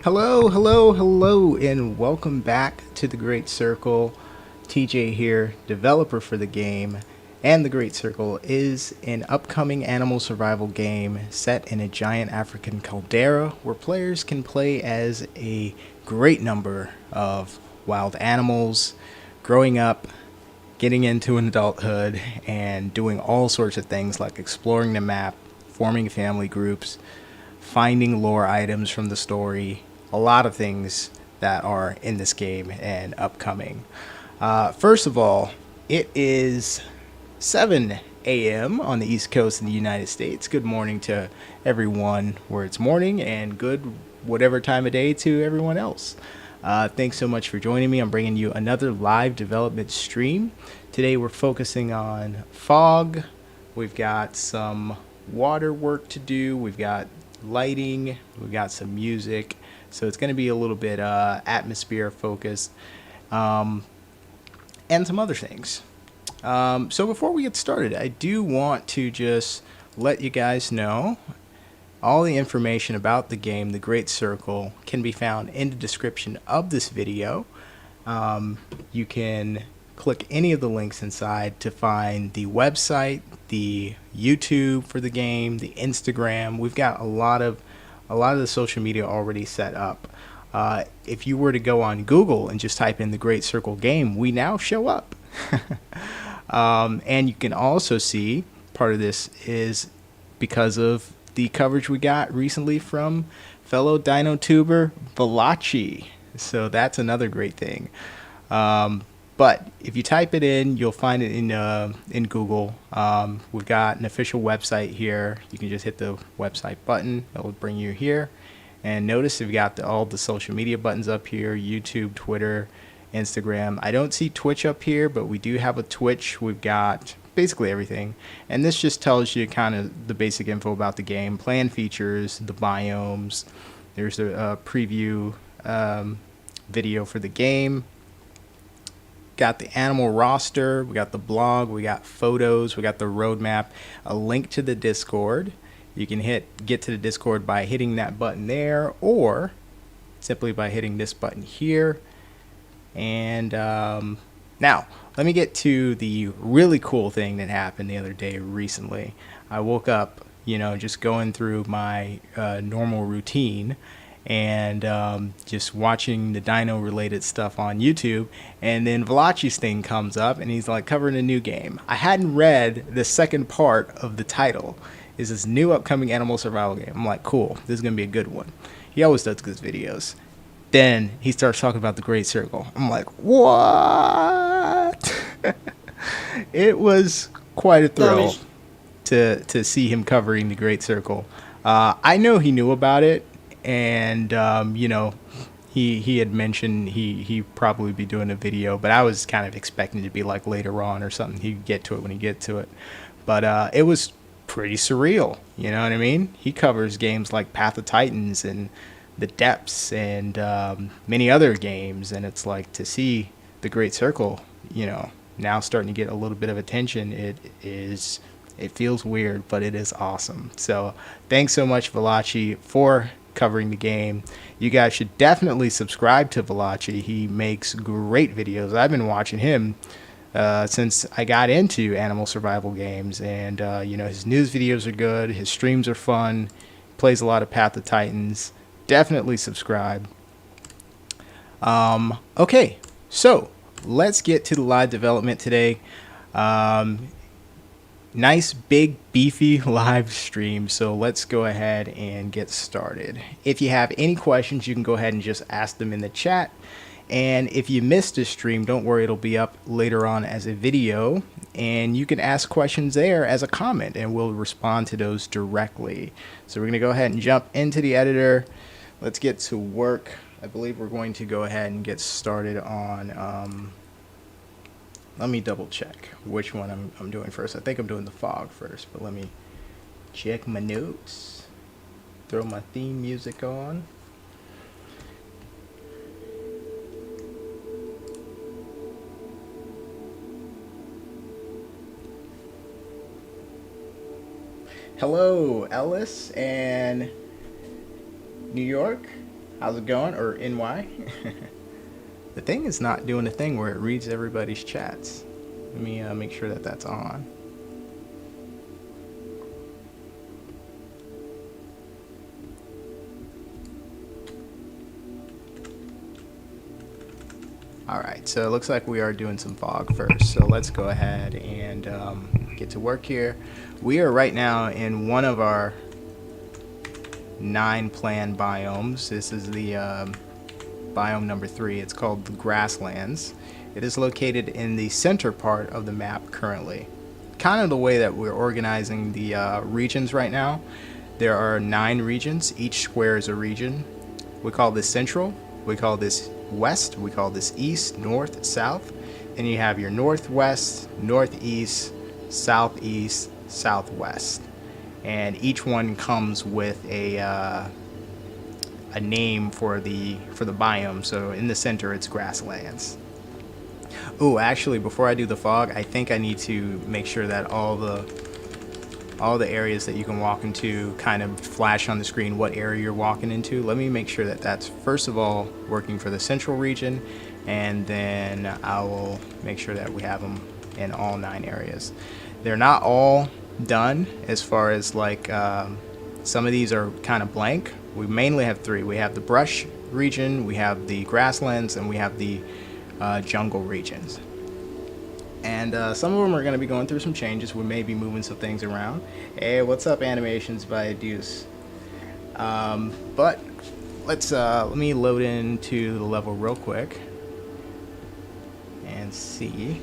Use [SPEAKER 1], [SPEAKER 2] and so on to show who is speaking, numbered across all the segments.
[SPEAKER 1] Hello, hello, hello, and welcome back to the Great Circle. TJ here, developer for the game. And the Great Circle is an upcoming animal survival game set in a giant African caldera where players can play as a great number of wild animals, growing up, getting into an adulthood, and doing all sorts of things like exploring the map, forming family groups, finding lore items from the story, a lot of things that are in this game and upcoming. First of all, it is 7 a.m. on the East Coast in the United States. Good morning to everyone where it's morning, and good whatever time of day to everyone else. Thanks so much for joining me. I'm bringing you another live development stream. Today we're focusing on fog. We've got some water work to do. We've got lighting. We've got some music. So it's going to be a little bit atmosphere focused, and some other things. So before we get started, I do want to just let you guys know all the information about the game, The Great Circle, can be found in the description of this video. You can click any of the links inside to find the website, the YouTube for the game, the Instagram. We've got a lot of the social media already set up. If you were to go on Google and just type in The Great Circle game, we now show up. And you can also see part of this is because of the coverage we got recently from fellow Dino tuber Valachi. So that's another great thing. But if you type it in, you'll find it in Google. We've got an official website here. You can just hit the website button. It'll bring you here. And notice we've got all the social media buttons up here: YouTube, Twitter, Instagram. I don't see Twitch up here, but we do have a Twitch. We've got basically everything. And this just tells you kind of the basic info about the game, plan features, the biomes. There's a preview video for the get the animal roster, we got the blog, we got photos, we got the roadmap, a link to the Discord. You can get to the Discord by hitting that button there, or simply by hitting this button here. And now let me get to the really cool thing that happened the other day recently. I woke up, just going through my normal routine, and just watching the dino related stuff on YouTube, and then Valachi's thing comes up and he's like covering a new game. I hadn't read the second part of the title. Is this new upcoming animal survival game? I'm like, cool, this is gonna be a good one. He always does good videos. Then he starts talking about the Great Circle. I'm like, what? It was quite a thrill to see him covering the Great Circle. I know he knew about it, and he had mentioned he probably be doing a video, but I was kind of expecting it to be like later on or something. He'd get to it when he get to it. But it was pretty surreal, you know what I mean? He covers games like Path of Titans and The Depths and many other games, and it's like to see the Great Circle, now starting to get a little bit of attention. It feels weird, but it is awesome. So thanks so much, Valachi, for covering the game. You guys should definitely subscribe to Valachi. He makes great videos. I've been watching him since I got into animal survival games, and his news videos are good. His streams are fun. He plays a lot of Path of Titans. Definitely subscribe. Okay, so let's get to the live development today. Nice, big, beefy live stream. So let's go ahead and get started. If you have any questions, you can go ahead and just ask them in the chat. And if you missed this stream, don't worry, it'll be up later on as a video. And you can ask questions there as a comment, and we'll respond to those directly. So we're going to go ahead and jump into the editor. Let's get to work. I believe we're going to go ahead and get started on... let me double check which one I'm doing first. I think I'm doing the fog first, but let me check my notes. Throw my theme music on. Hello, Ellis and New York. How's it going? Or NY? The thing is not doing a thing where it reads everybody's chats. Let me make sure that that's on. Alright, so it looks like we are doing some fog first. So let's go ahead and get to work here. We are right now in one of our 9 planned biomes. This is the biome number 3. It's called the Grasslands. It is located in the center part of the map currently. Kind of the way that we're organizing the regions right now. There are 9 regions. Each square is a region. We call this central. We call this west. We call this east, north, south. And you have your northwest, northeast, southeast, southwest. And each one comes with a name for the biome. So in the center, it's Grasslands. Oh, actually, before I do the fog, I think I need to make sure that all the areas that you can walk into kind of flash on the screen what area you're walking into. Let me make sure that that's first of all working for the central region, and then I will make sure that we have them in all 9 areas. They're not all done as far as like some of these are kind of blank. We mainly have 3. We have the brush region, we have the grasslands, and we have the jungle regions. And some of them are going to be going through some changes. We may be moving some things around. Hey, what's up, Animations by Deuce? But let me load into the level real quick and see.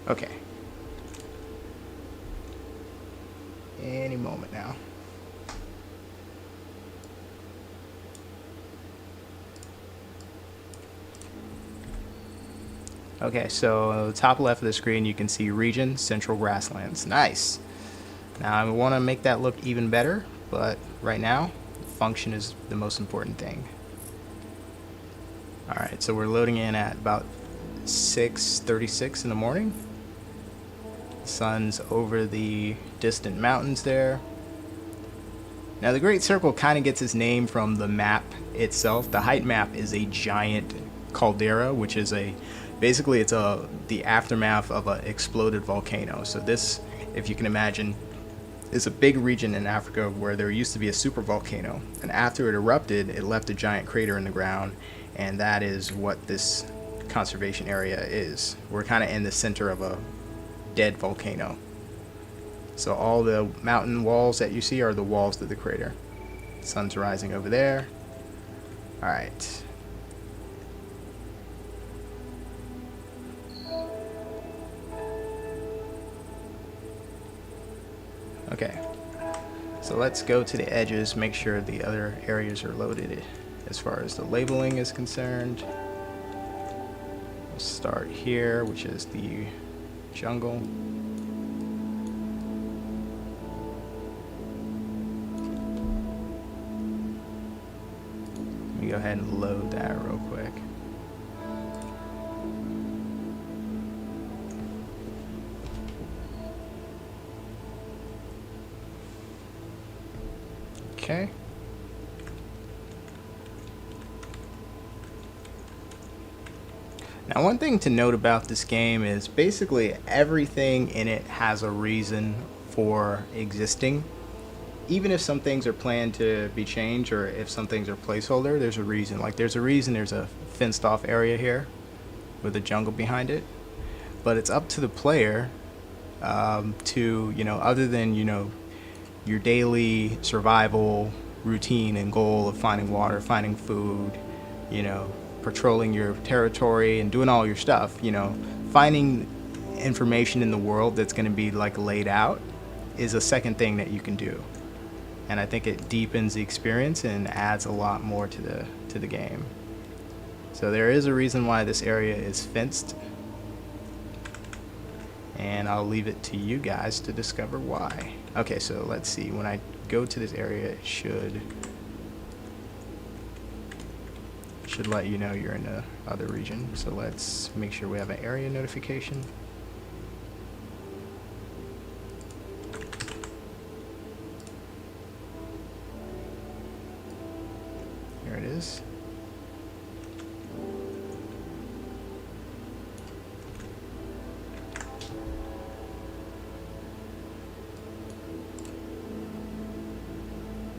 [SPEAKER 1] Okay. Any moment now. Okay, so the top left of the screen you can see region, central grasslands. Nice. Now I want to make that look even better, but right now, function is the most important thing. Alright, so we're loading in at about 6:36 in the morning. The sun's over the distant mountains there. Now the Great Circle kind of gets its name from the map itself. The height map is a giant caldera, which is basically it's the aftermath of an exploded volcano. So this, if you can imagine, is a big region in Africa where there used to be a super volcano, and after it erupted, it left a giant crater in the ground, and that is what this conservation area is. We're kind of in the center of a dead volcano. So all the mountain walls that you see are the walls of the crater. The sun's rising over there. All right. Okay. So let's go to the edges, make sure the other areas are loaded as far as the labeling is concerned. We'll start here, which is the jungle. Let me go ahead and load that real quick. Okay. Now, one thing to note about this game is basically everything in it has a reason for existing. Even if some things are planned to be changed, or if some things are placeholder, there's a reason. Like there's a fenced off area here with a jungle behind it. But it's up to the player to, other than, your daily survival routine and goal of finding water, finding food, patrolling your territory and doing all your stuff, finding information in the world that's going to be like laid out is a second thing that you can do. And I think it deepens the experience and adds a lot more to the game. So there is a reason why this area is fenced, and I'll leave it to you guys to discover why. Okay, so let's see. When I go to this area, it should let you know you're in the other region. So let's make sure we have an area notification. is.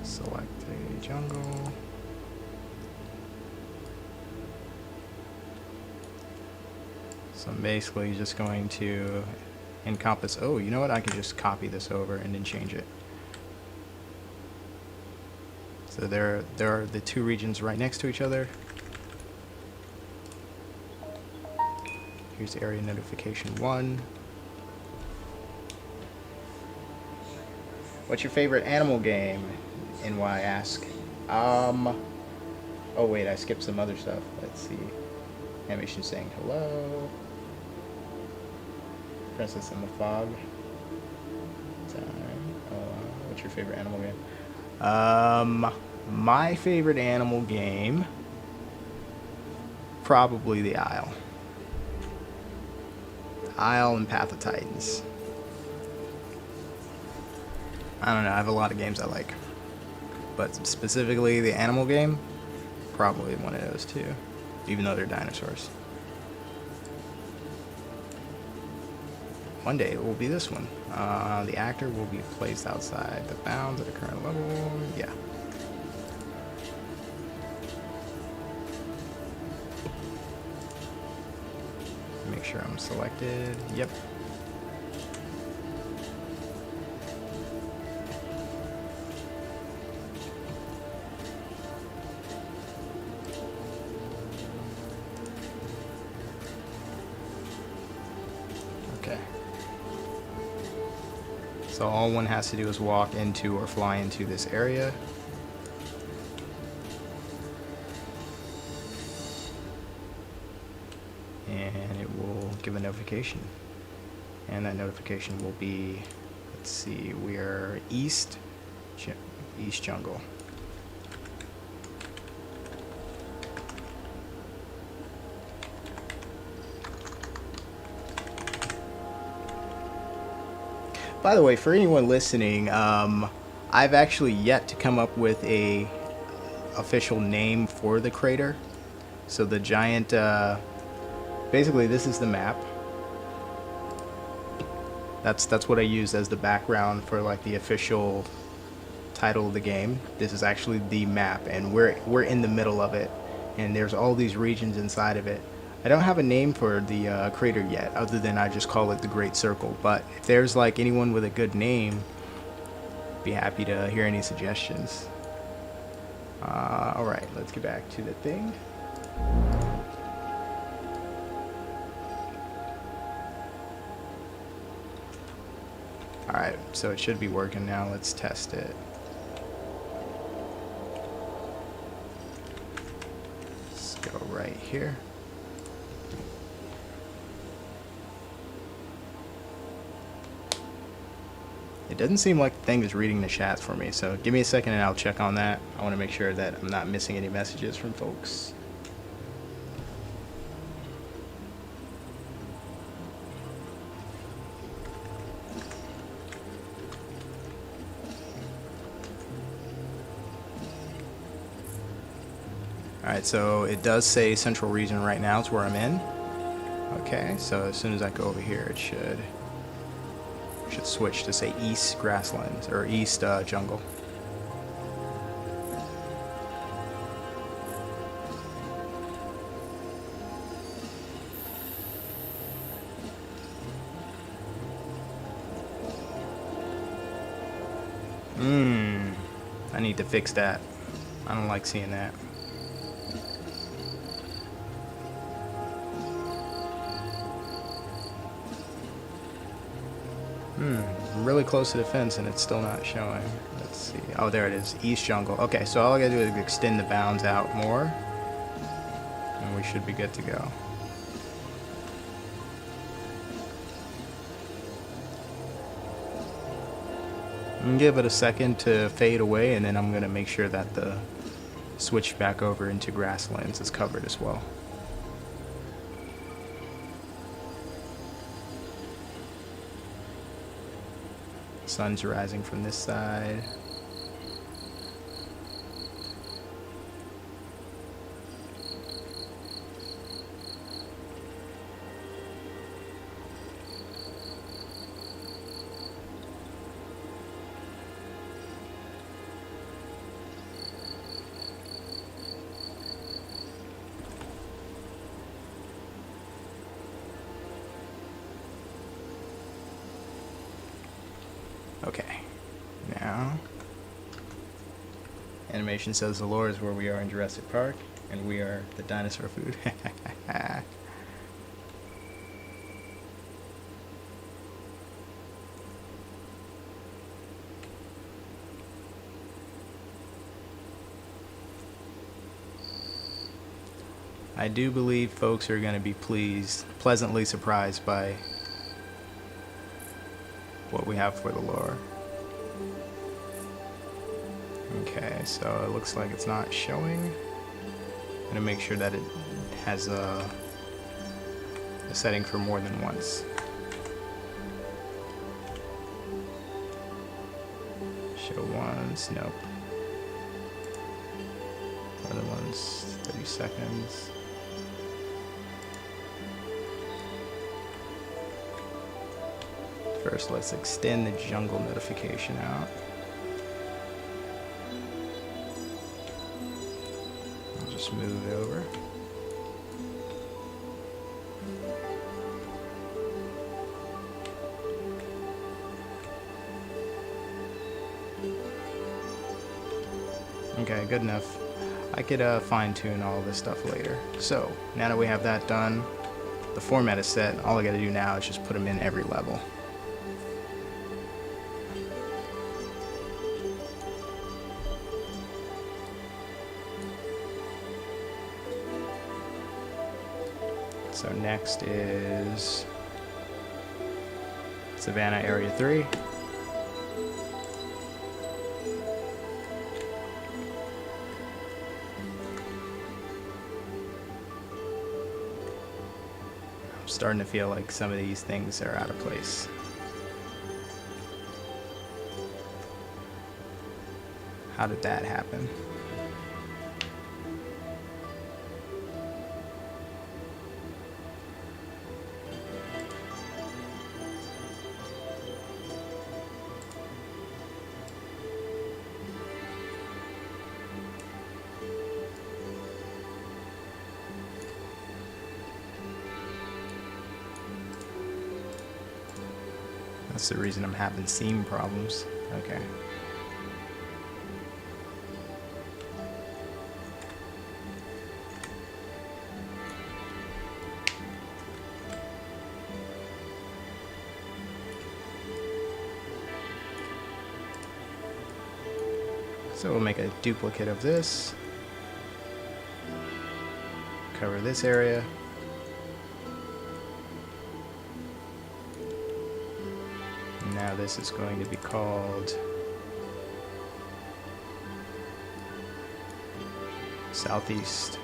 [SPEAKER 1] Select a jungle. So I'm basically just going to encompass. Oh, you know what? I can just copy this over and then change it. So there are the two regions right next to each other. Here's area notification 1. What's your favorite animal game? NY ask. Oh wait, I skipped some other stuff. Let's see. Animation saying hello. Princess in the Fog. Time. What's your favorite animal game? My favorite animal game, probably the Isle. Isle and Path of Titans. I don't know, I have a lot of games I like. But specifically the animal game, probably one of those two. Even though they're dinosaurs. One day it will be this one. The actor will be placed outside the bounds at the current level. Yeah. Make sure I'm selected. Yep. Okay. So all one has to do is walk into or fly into this area. And it will give a notification. And that notification will be, let's see, we are East Jungle. By the way, for anyone listening, I've actually yet to come up with a official name for the crater. So the giant, basically this is the map. That's what I use as the background for like the official title of the game. This is actually the map, and we're in the middle of it, and there's all these regions inside of it. I don't have a name for the crater yet, other than I just call it the Great Circle. But if there's like anyone with a good name, be happy to hear any suggestions. All right, let's get back to the thing. All right, so it should be working now. Let's test it. Let's go right here. It doesn't seem like the thing is reading the chats for me, so give me a second and I'll check on that. I want to make sure that I'm not missing any messages from folks. Alright, so it does say Central Region right now is where I'm in. Okay, so as soon as I go over here, it should switch to say East Grasslands, or East Jungle. I need to fix that. I don't like seeing that. I'm really close to the fence and it's still not showing. Let's see. Oh, there it is. East Jungle. Okay, so all I gotta do is extend the bounds out more, and we should be good to go. I'm gonna give it a second to fade away, and then I'm gonna make sure that the switch back over into Grasslands is covered as well. Sun's rising from this side. Okay. Now, animation says the lore is where we are in Jurassic Park, and we are the dinosaur food. I do believe folks are going to be pleasantly surprised by what we have for the lore. Okay, so it looks like it's not showing. I'm going to make sure that it has a setting for more than once. Show once, nope. More than once, 30 seconds. First, let's extend the jungle notification out. I'll just move it over. Okay, good enough. I could fine-tune all this stuff later. So, now that we have that done, the format is set. All I gotta do now is just put them in every level. So next is Savannah Area 3. I'm starting to feel like some of these things are out of place. How did that happen? That's the reason I'm having seam problems. Okay. So we'll make a duplicate of this. Cover this area. Now this is going to be called Southeast.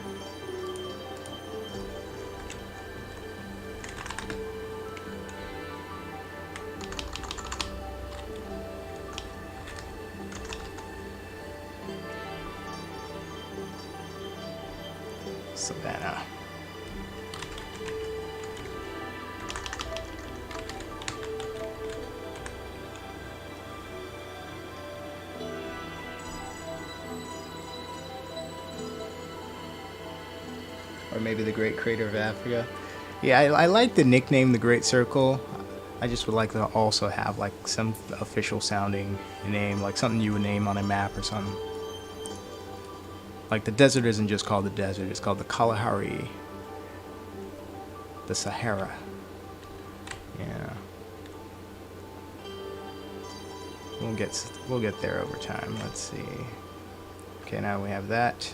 [SPEAKER 1] Savannah. Or maybe the Great Crater of Africa. Yeah, I like the nickname, the Great Circle. I just would like to also have like some official sounding name, like something you would name on a map or something. Like the desert isn't just called the desert, it's called the Kalahari. The Sahara. Yeah. We'll get there over time. Let's see. Okay, now we have that.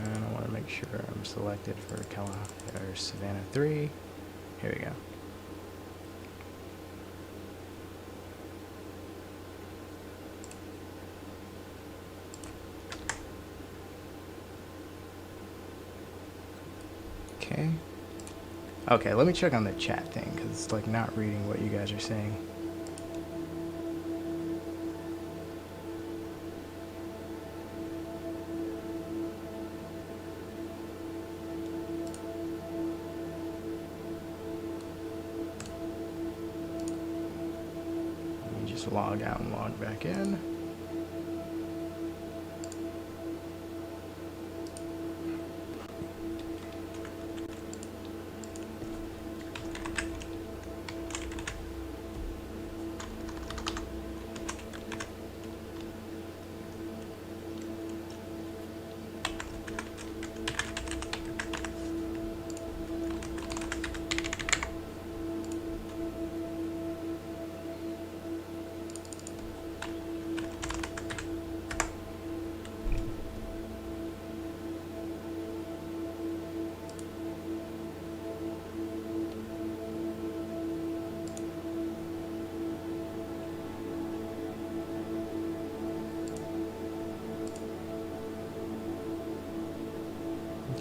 [SPEAKER 1] And I want to make sure I'm selected for Savannah 3. Here we go. Okay. Okay, let me check on the chat thing, because it's like not reading what you guys are saying. Let me just log out and log back in.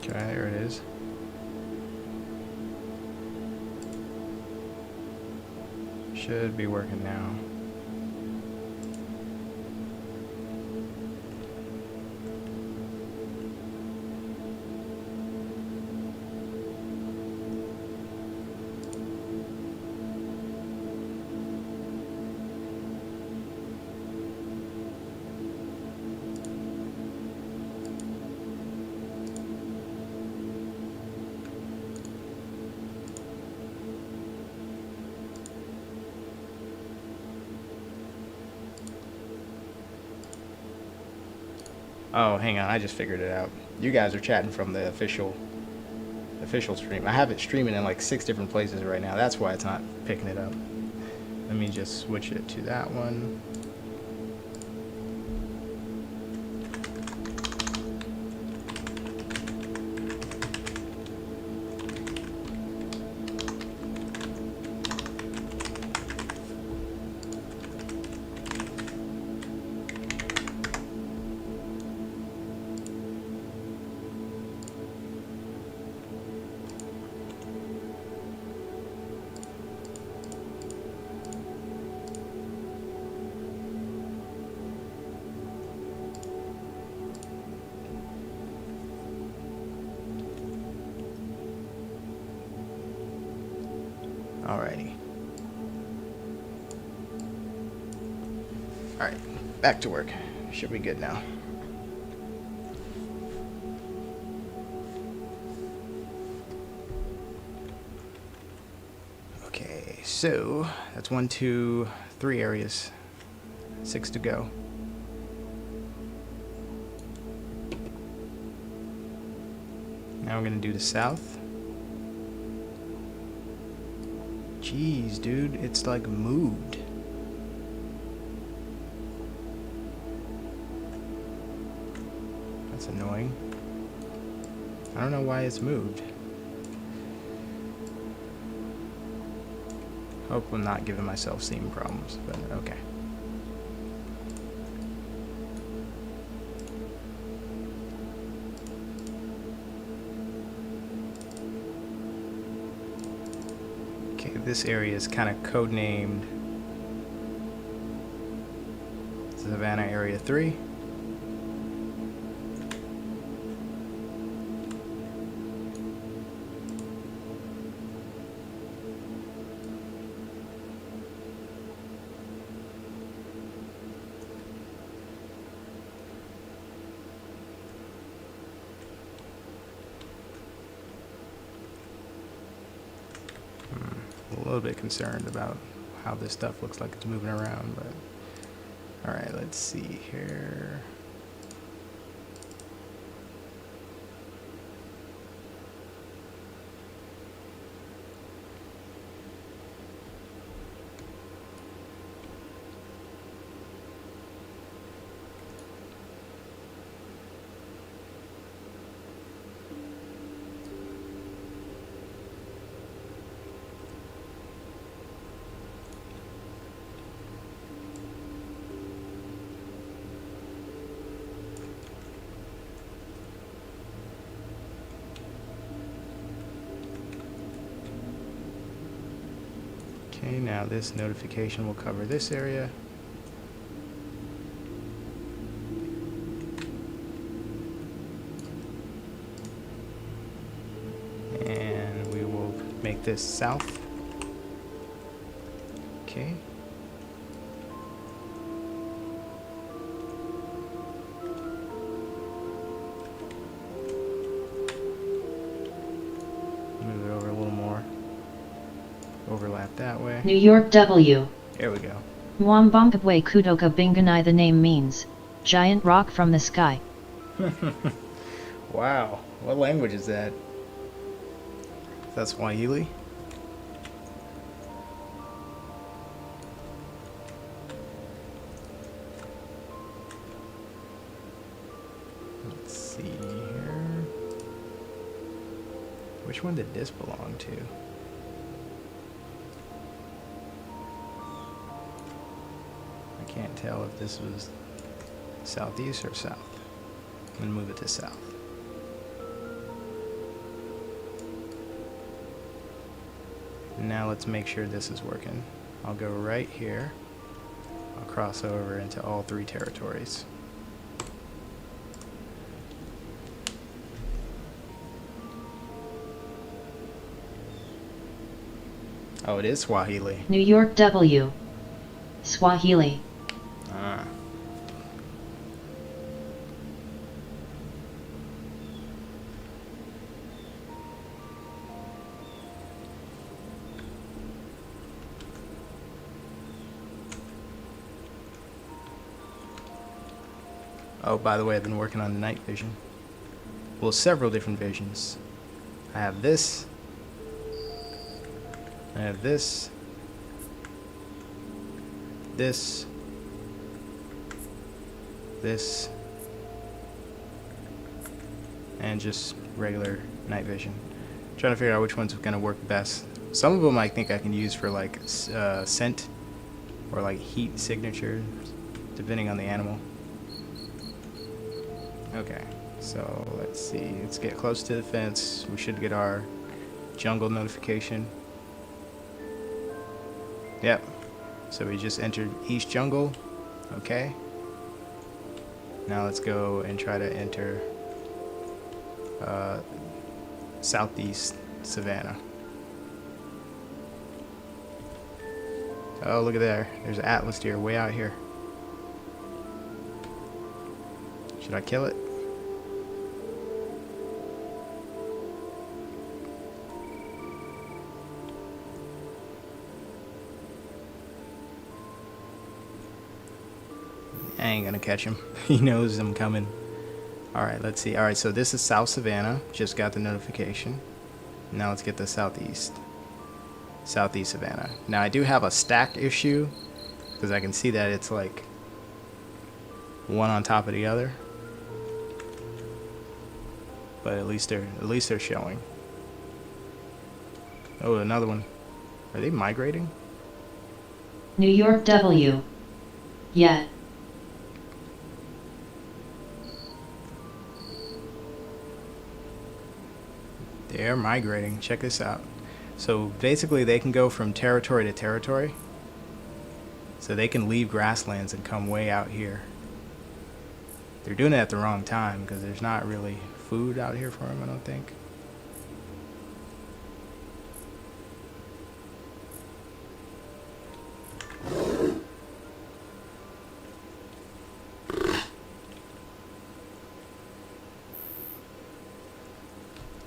[SPEAKER 1] Okay, there it is. Should be working now. Oh, hang on, I just figured it out. You guys are chatting from the official stream. I have it streaming in like 6 different places right now. That's why it's not picking it up. Let me just switch it to that one. Alrighty. Alright, back to work. Should be good now. Okay, so that's 1, 2, 3 areas. 6 to go. Now we're gonna do the south. Jeez, dude, it's like moved. That's annoying. I don't know why it's moved. Hope I'm not giving myself seam problems, but okay. This area is kind of codenamed Savannah Area 3. A little bit concerned about how this stuff looks like it's moving around, but alright, let's see here. Okay, now this notification will cover this area. And we will make this south. Okay. Move it over a little more. Overlap that way.
[SPEAKER 2] New York W.
[SPEAKER 1] There we go.
[SPEAKER 2] Mwambongabwe Kudoka Binganai. The name means giant rock from the sky.
[SPEAKER 1] Wow. What language is that? That's Swahili? Let's see here. Which one did this belong to? I can't tell if this was southeast or south. I'm gonna move it to south. Now let's make sure this is working. I'll go right here. I'll cross over into all three territories. Oh, it is Swahili.
[SPEAKER 2] New York W. Swahili.
[SPEAKER 1] Ah. Oh, by the way, I've been working on the night vision. Well, several different visions. I have this. I have this. This. This. And just regular night vision. Trying to figure out which one's going to work best. Some of them I think I can use for like scent or like heat signatures, depending on the animal. Okay, so let's see. Let's get close to the fence. We should get our jungle notification. Yep. So we just entered East Jungle. Okay. Now let's go and try to enter Southeast Savannah. Oh, look at there. There's an Atlas deer way out here. Should I kill it? I ain't gonna catch him. He knows I'm coming. Alright, let's see. Alright, so this is South Savannah. Just got the notification. Now let's get the Southeast. Southeast Savannah. Now I do have a stacked issue because I can see that it's like one on top of the other. But at least they're showing. Oh, another one. Are they migrating?
[SPEAKER 2] New York W. Yet.
[SPEAKER 1] They're migrating. Check this out. So basically they can go from territory to territory. So they can leave Grasslands and come way out here. They're doing it at the wrong time because there's not really food out here for them, I don't think.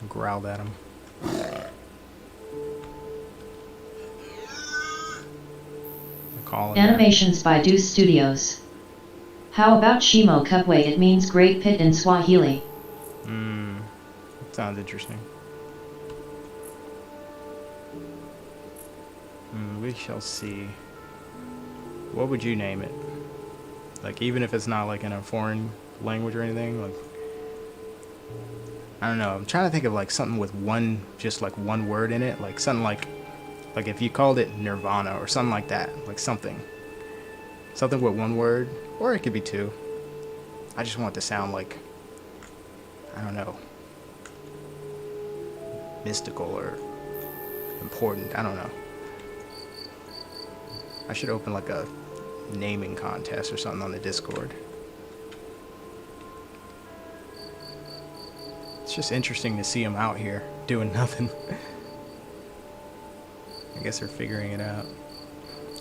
[SPEAKER 1] Growled at him.
[SPEAKER 2] Animations by Deuce Studios. How about Shimo Kubwe? It means great pit in Swahili.
[SPEAKER 1] Sounds interesting. We shall see. What would you name it? Like, even if it's not like in a foreign language or anything, like, I don't know. I'm trying to think of like something with just like one word in it, like something like if you called it Nirvana or something like that, like something with one word, or it could be two. I just want it to sound like, I don't know, mystical or important. I don't know. I should open like a naming contest or something on the Discord. It's just interesting to see them out here doing nothing. I guess they're figuring it out.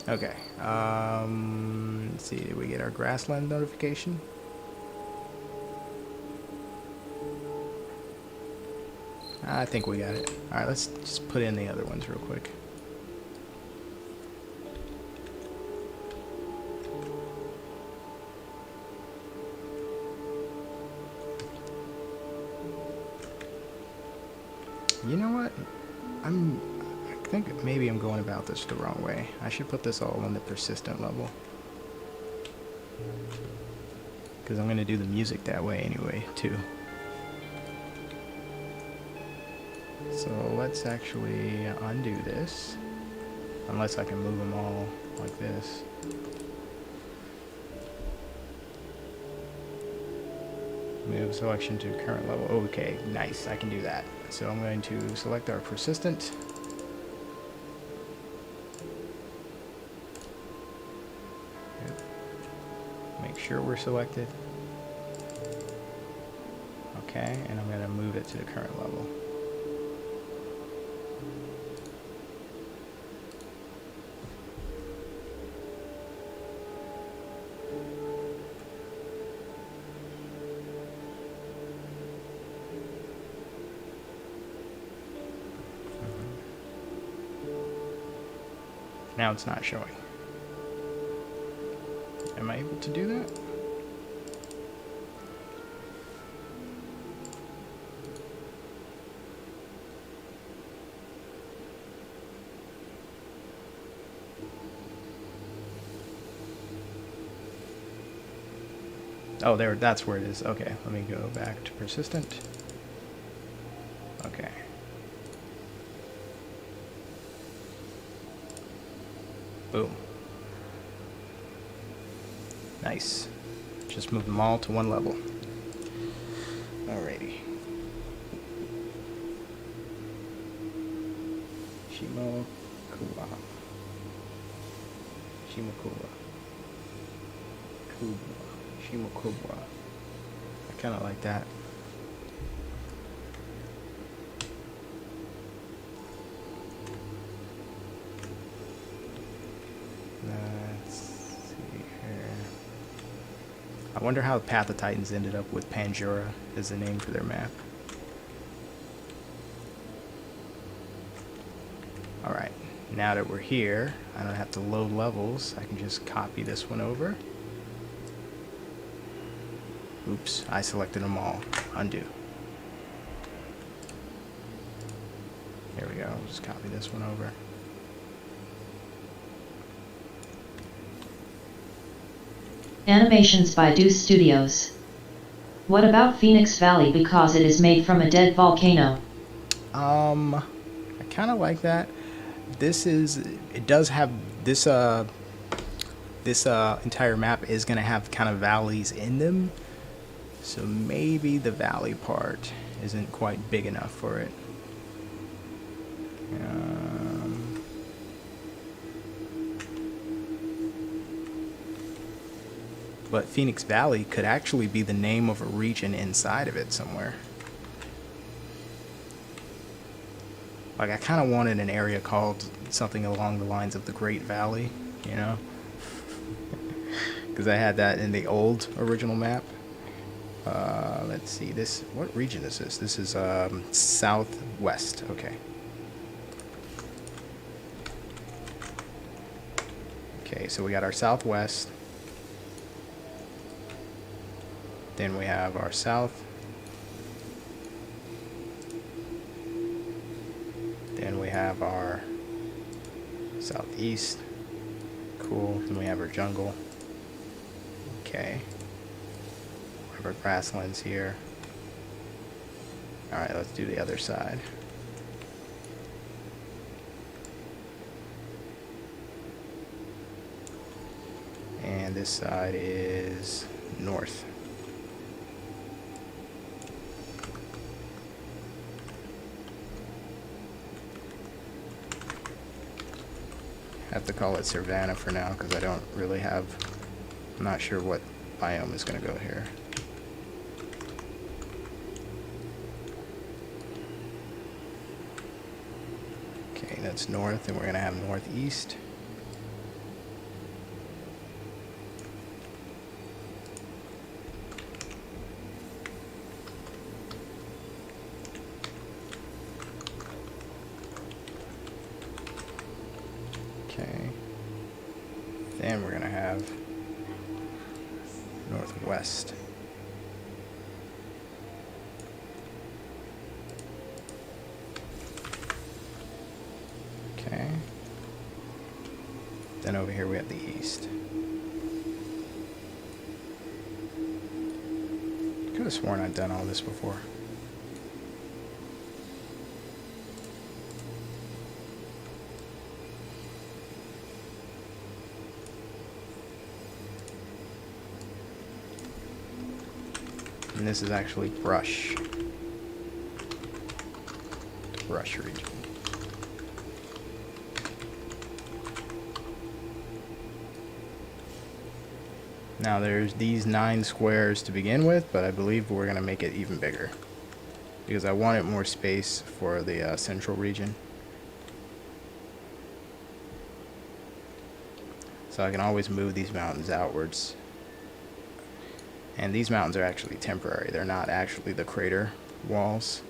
[SPEAKER 1] Okay. Let's see. Did we get our Grassland notification? I think we got it. Alright, let's just put in the other ones real quick. You know what? I think maybe I'm going about this the wrong way. I should put this all on the persistent level. Because I'm going to do the music that way anyway, too. So let's actually undo this. Unless I can move them all like this. Move selection to current level. Okay, nice. I can do that. So I'm going to select our persistent. Yep. Make sure we're selected. Okay, and I'm going to move it to the current level. Now it's not showing. Am I able to do that? Oh, there, that's where it is. Okay, let me go back to persistent. Okay. Boom. Nice. Just move them all to one level. Alrighty. Shimokuwa. Shimokuwa. Shimokuwa. I kind of like that. Let's see here. I wonder how Path of Titans ended up with Panjura as the name for their map. Alright, now that we're here, I don't have to load levels. I can just copy this one over. Oops, I selected them all. Undo. There we go. I'll just copy this one over.
[SPEAKER 2] Animations by Deuce Studios. What about Phoenix Valley because it is made from a dead volcano?
[SPEAKER 1] I kind of like that. It does have this, this entire map is going to have kind of valleys in them. So maybe the valley part isn't quite big enough for it. But Phoenix Valley could actually be the name of a region inside of it somewhere. Like, I kind of wanted an area called something along the lines of the Great Valley, you know? Because I had that in the old original map. Let's see, what region is this? This is southwest, okay. Okay, so we got our southwest. Then we have our south. Then we have our southeast. Cool. Then we have our jungle. Okay. We have our grasslands here. Alright, let's do the other side. And this side is north. have to call it Savannah for now because I don't really have, I'm not sure what biome is going to go here. Okay, that's north, and we're going to have northeast. Okay, then we're going to have northwest. Okay, then over here we have the east. Could have sworn I'd done all this before. And this is actually brush. The brush region. Now there's these 9 squares to begin with, but I believe we're going to make it even bigger. Because I wanted more space for the central region. So I can always move these mountains outwards. And these mountains are actually temporary. They're not actually the crater walls.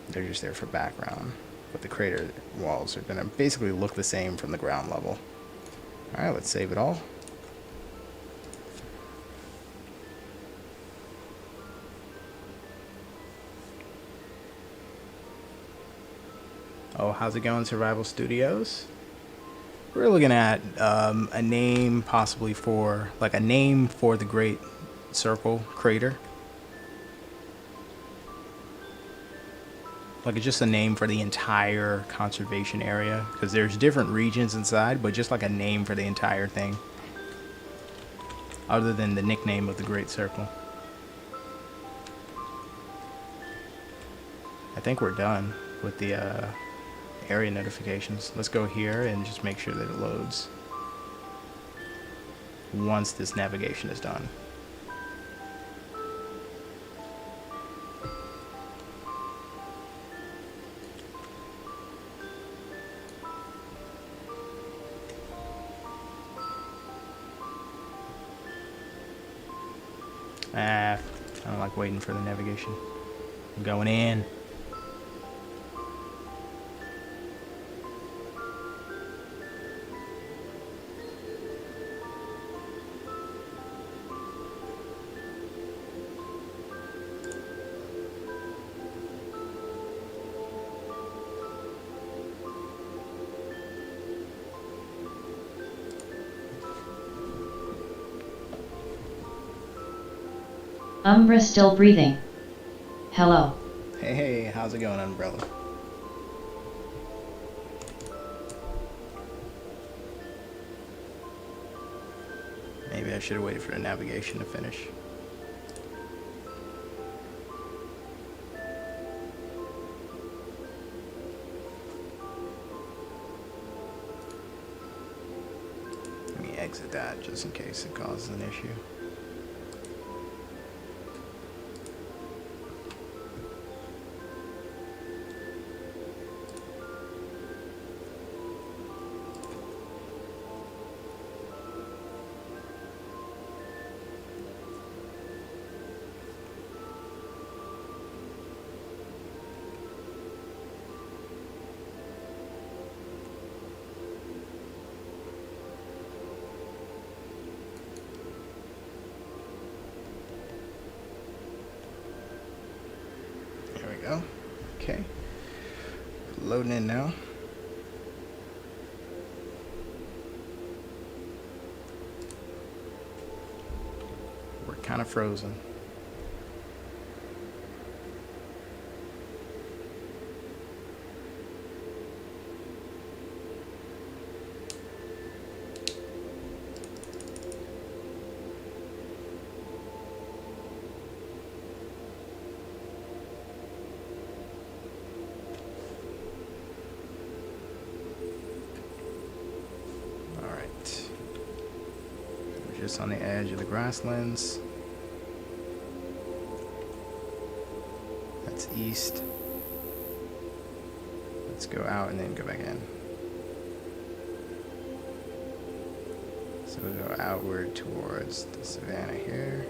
[SPEAKER 1] They're just there for background. But the crater walls are going to basically look the same from the ground level. Alright, let's save it all. Oh, how's it going, Survival Studios? We're looking at a name possibly for, like a name for the Great Circle crater. Like it's just a name for the entire conservation area. Because there's different regions inside, but just like a name for the entire thing. Other than the nickname of the Great Circle. I think we're done with the area notifications. Let's go here and just make sure that it loads once this navigation is done. I don't like waiting for the navigation. I'm going in.
[SPEAKER 2] Umbra still breathing. Hello.
[SPEAKER 1] Hey, how's it going, Umbrella? Maybe I should have waited for the navigation to finish. Let me exit that just in case it causes an issue. Go. Okay. Loading in now. We're kind of frozen. just on the edge of the grasslands. That's east. Let's go out and then go back in. So we'll go outward towards the Savannah here.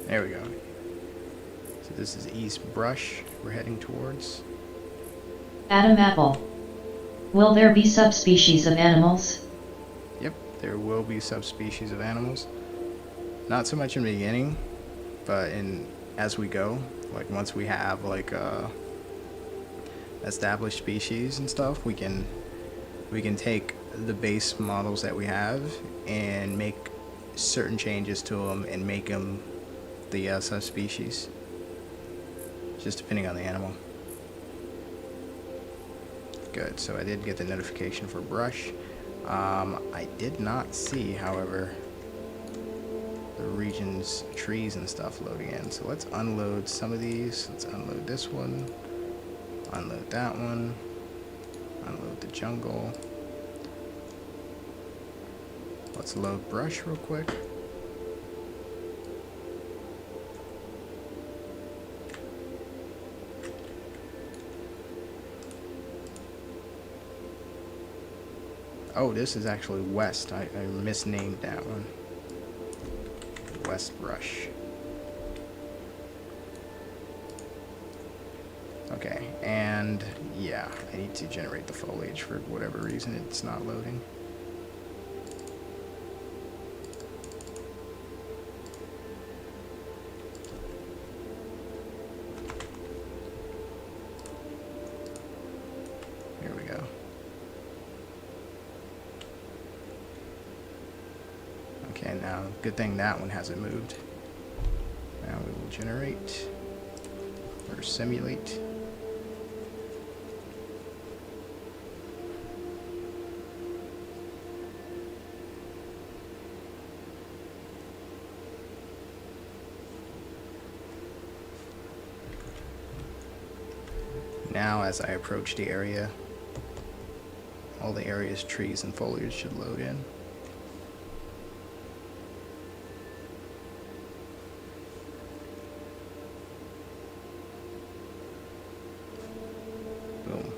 [SPEAKER 1] There we go. So this is East Brush we're heading towards.
[SPEAKER 2] Adam Apple. Will there be subspecies of animals?
[SPEAKER 1] Yep, there will be subspecies of animals. Not so much in the beginning, but as we go, like once we have like established species and stuff, we can take the base models that we have and make certain changes to them and make them the subspecies, just depending on the animal. Good, so I did get the notification for brush. I did not see, however, the region's trees and stuff loading in. So let's unload some of these. Let's unload this one, unload that one, unload the jungle. Let's load brush real quick. Oh, this is actually west. I misnamed that one. West Brush. Okay, and yeah, I need to generate the foliage for whatever reason it's not loading. Here we go. Okay, now, good thing that one hasn't moved. Now we will generate, or simulate. Now, as I approach the area, all the area's trees and foliage should load in. Boom.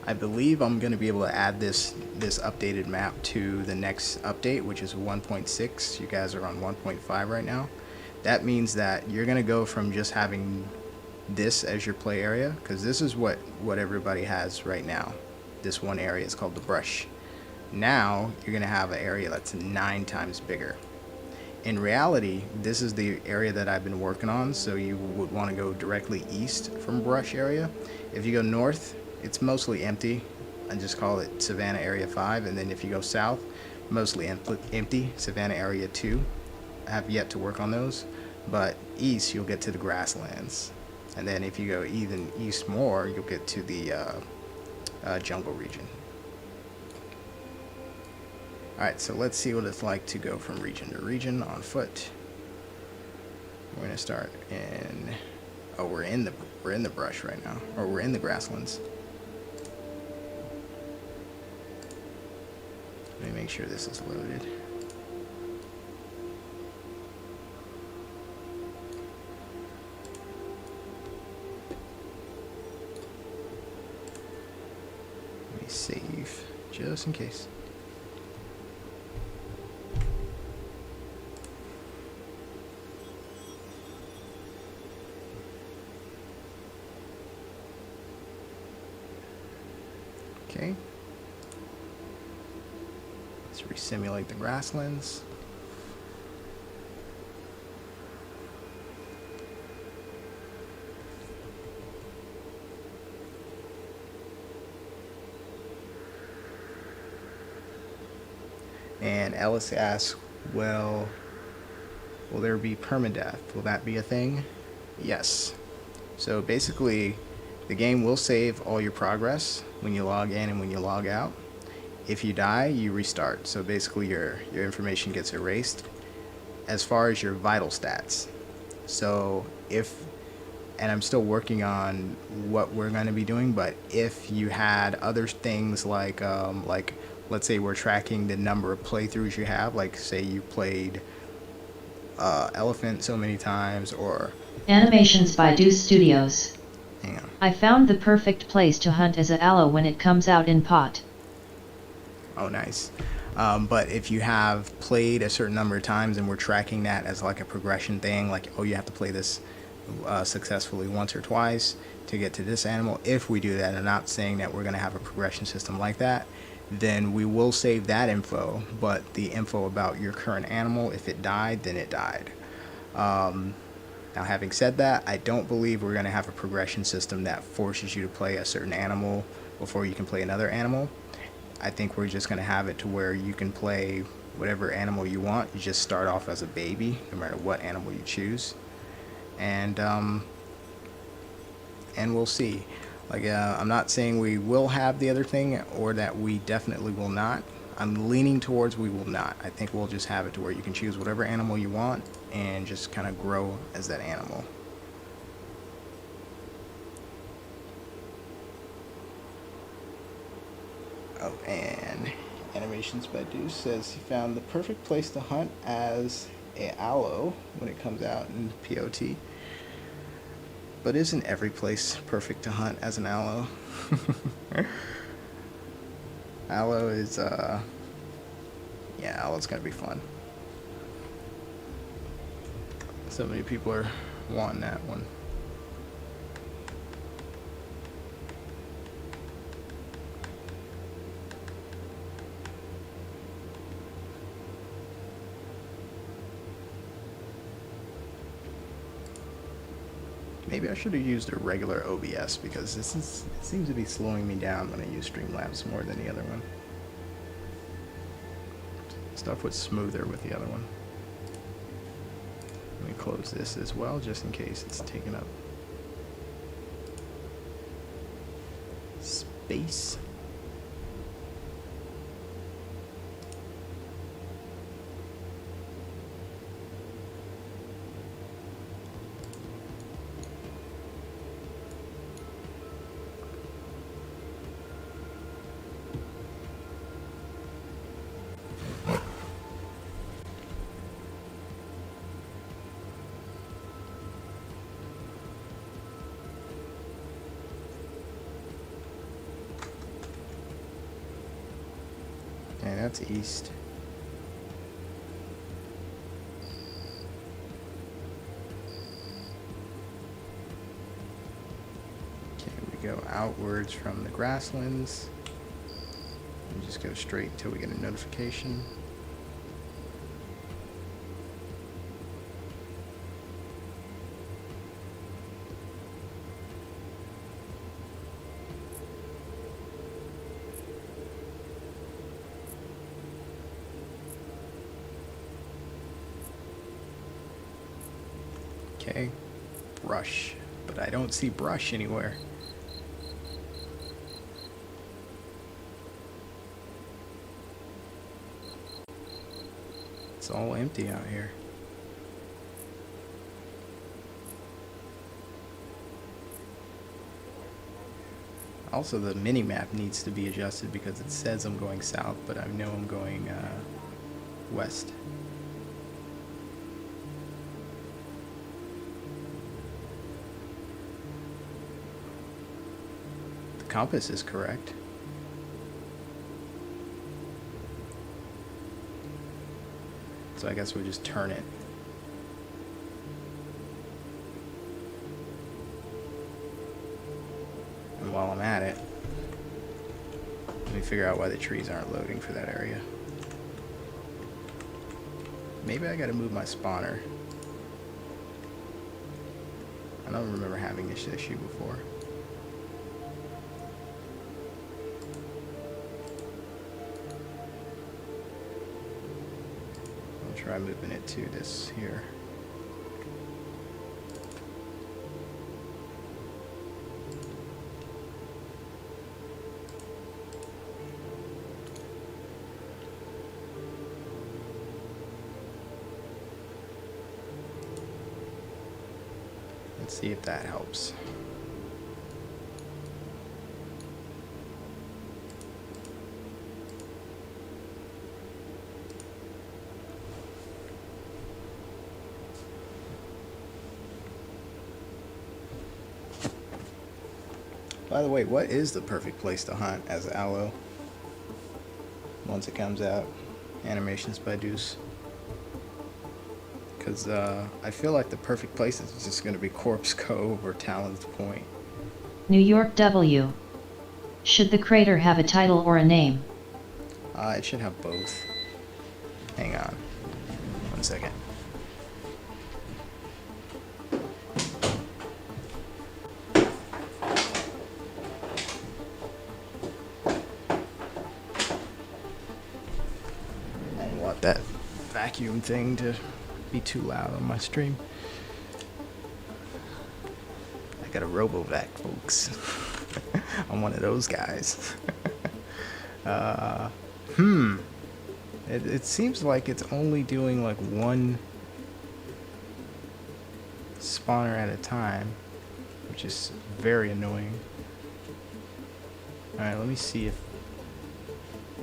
[SPEAKER 1] I believe I'm going to be able to add this updated map to the next update, which is 1.6. You guys are on 1.5 right now. That means that you're going to go from just having this as your play area, because this is what everybody has right now. This one area is called the brush. Now you're going to have an area that's 9 times bigger. In reality, this is the area that I've been working on, so you would want to go directly east from brush area. If you go north, it's mostly empty. I just call it Savannah Area 5, and then if you go south, mostly empty, Savannah Area 2. I have yet to work on those, but east you'll get to the grasslands, and then if you go even east more, you'll get to the jungle region. Alright, so let's see what it's like to go from region to region on foot. We're gonna start in, oh, we're in the brush right now, or we're in the grasslands. Let me make sure this is loaded. Let me save just in case. Okay. Let's resimulate the grasslands. And Ellis asks, well, will there be permadeath? Will that be a thing? Yes. So basically, the game will save all your progress when you log in and when you log out. If you die, you restart. So basically, your information gets erased as far as your vital stats. So if, and I'm still working on what we're going to be doing, but if you had other things like let's say we're tracking the number of playthroughs you have, like say you played Elephant so many times, or
[SPEAKER 2] Animations by Deuce Studios.
[SPEAKER 1] hang on.
[SPEAKER 2] I found the perfect place to hunt as a aloe when it comes out in pot.
[SPEAKER 1] Oh, nice. But if you have played a certain number of times and we're tracking that as like a progression thing, like, oh, you have to play this successfully once or twice to get to this animal. If we do that, I'm not saying that we're going to have a progression system like that, then we will save that info, but the info about your current animal, if it died, then it died. Now, having said that, I don't believe we're going to have a progression system that forces you to play a certain animal before you can play another animal. I think we're just going to have it to where you can play whatever animal you want. You just start off as a baby, no matter what animal you choose. And we'll see. Like, I'm not saying we will have the other thing or that we definitely will not. I'm leaning towards we will not. I think we'll just have it to where you can choose whatever animal you want and just kind of grow as that animal. Oh, and Animations by Deuce says he found the perfect place to hunt as a aloe when it comes out in POT. But isn't every place perfect to hunt as an aloe? Aloe is, yeah, aloe's gonna be fun. So many people are wanting that one. Maybe I should have used a regular OBS because it seems to be slowing me down when I use Streamlabs more than the other one. Stuff was smoother with the other one. Let me close this as well just in case it's taking up space. Okay, that's east. Okay, we go outwards from the Grasslands. And just go straight until we get a notification. Okay, brush, but I don't see brush anywhere. It's all empty out here. Also, the mini-map needs to be adjusted because it says I'm going south, but I know I'm going west. Compass is correct. So I guess we just turn it. And while I'm at it, let me figure out why the trees aren't loading for that area. Maybe I gotta move my spawner. I don't remember having this issue before. Try moving it to this here. Let's see if that helps. By the way, what is the perfect place to hunt as aloe? Once it comes out, animations by Deuce. Because I feel like the perfect place is just going to be Corpse Cove or Talon's Point.
[SPEAKER 2] New York W. Should the crater have a title or a name?
[SPEAKER 1] It should have both. Hang on. 1 second. I don't want that vacuum thing to be too loud on my stream. I got a RoboVac, folks. I'm one of those guys. It seems like it's only doing like one spawner at a time, which is very annoying. Alright, let me see if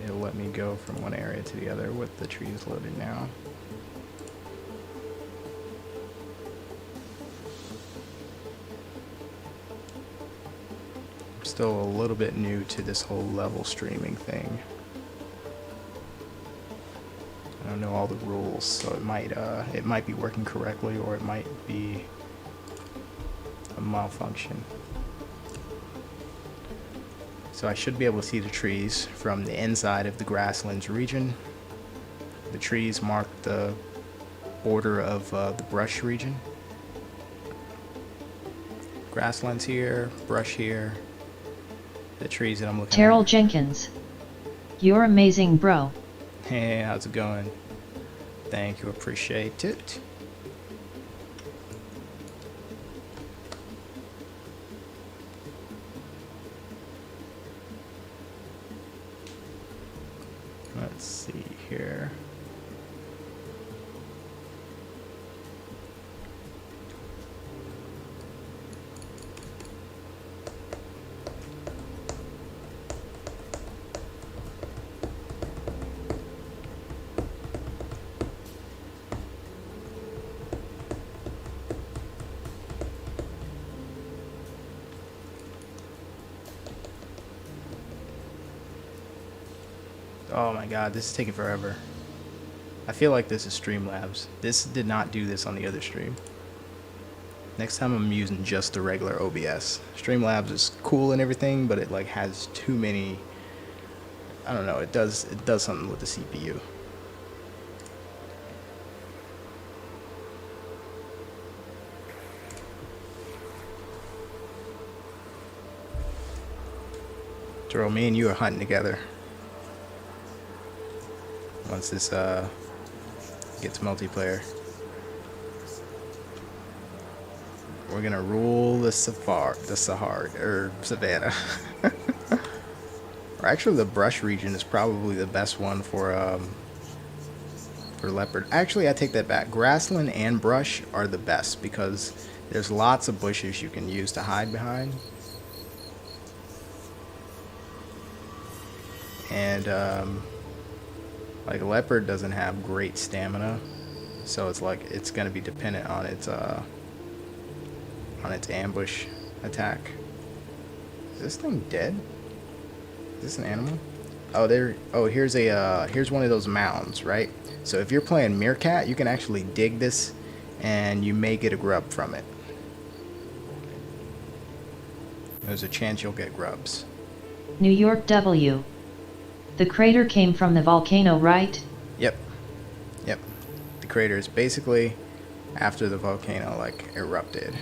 [SPEAKER 1] it'll let me go from one area to the other with the trees loaded now. I'm still a little bit new to this whole level streaming thing. I don't know all the rules, so it might be working correctly, or it might be a malfunction. So I should be able to see the trees from the inside of the Grasslands region. The trees mark the border of the brush region. Grasslands here, brush here. The trees that I'm looking
[SPEAKER 2] Terrell
[SPEAKER 1] at.
[SPEAKER 2] Jenkins. You're amazing, bro.
[SPEAKER 1] Hey, how's it going? Thank you, appreciate it. Let's see here. Oh my god, this is taking forever. I feel like this is Streamlabs. This did not do this on the other stream. Next time I'm using just the regular OBS. Streamlabs is cool and everything, but it like has too many, I don't know, it does something with the CPU. Jerome, me and you are hunting together. Once this gets multiplayer, we're gonna rule the Savannah. Or actually, the brush region is probably the best one for leopard. Actually, I take that back. Grassland and brush are the best because there's lots of bushes you can use to hide behind. And like leopard doesn't have great stamina, so it's like it's gonna be dependent on its ambush attack. Is this thing dead? Is this an animal? Oh, there. Oh, here's one of those mounds, right? So if you're playing Meerkat, you can actually dig this, and you may get a grub from it. There's a chance you'll get grubs.
[SPEAKER 2] New York W. The crater came from the volcano, right?
[SPEAKER 1] Yep. Yep. The crater is basically after the volcano like erupted.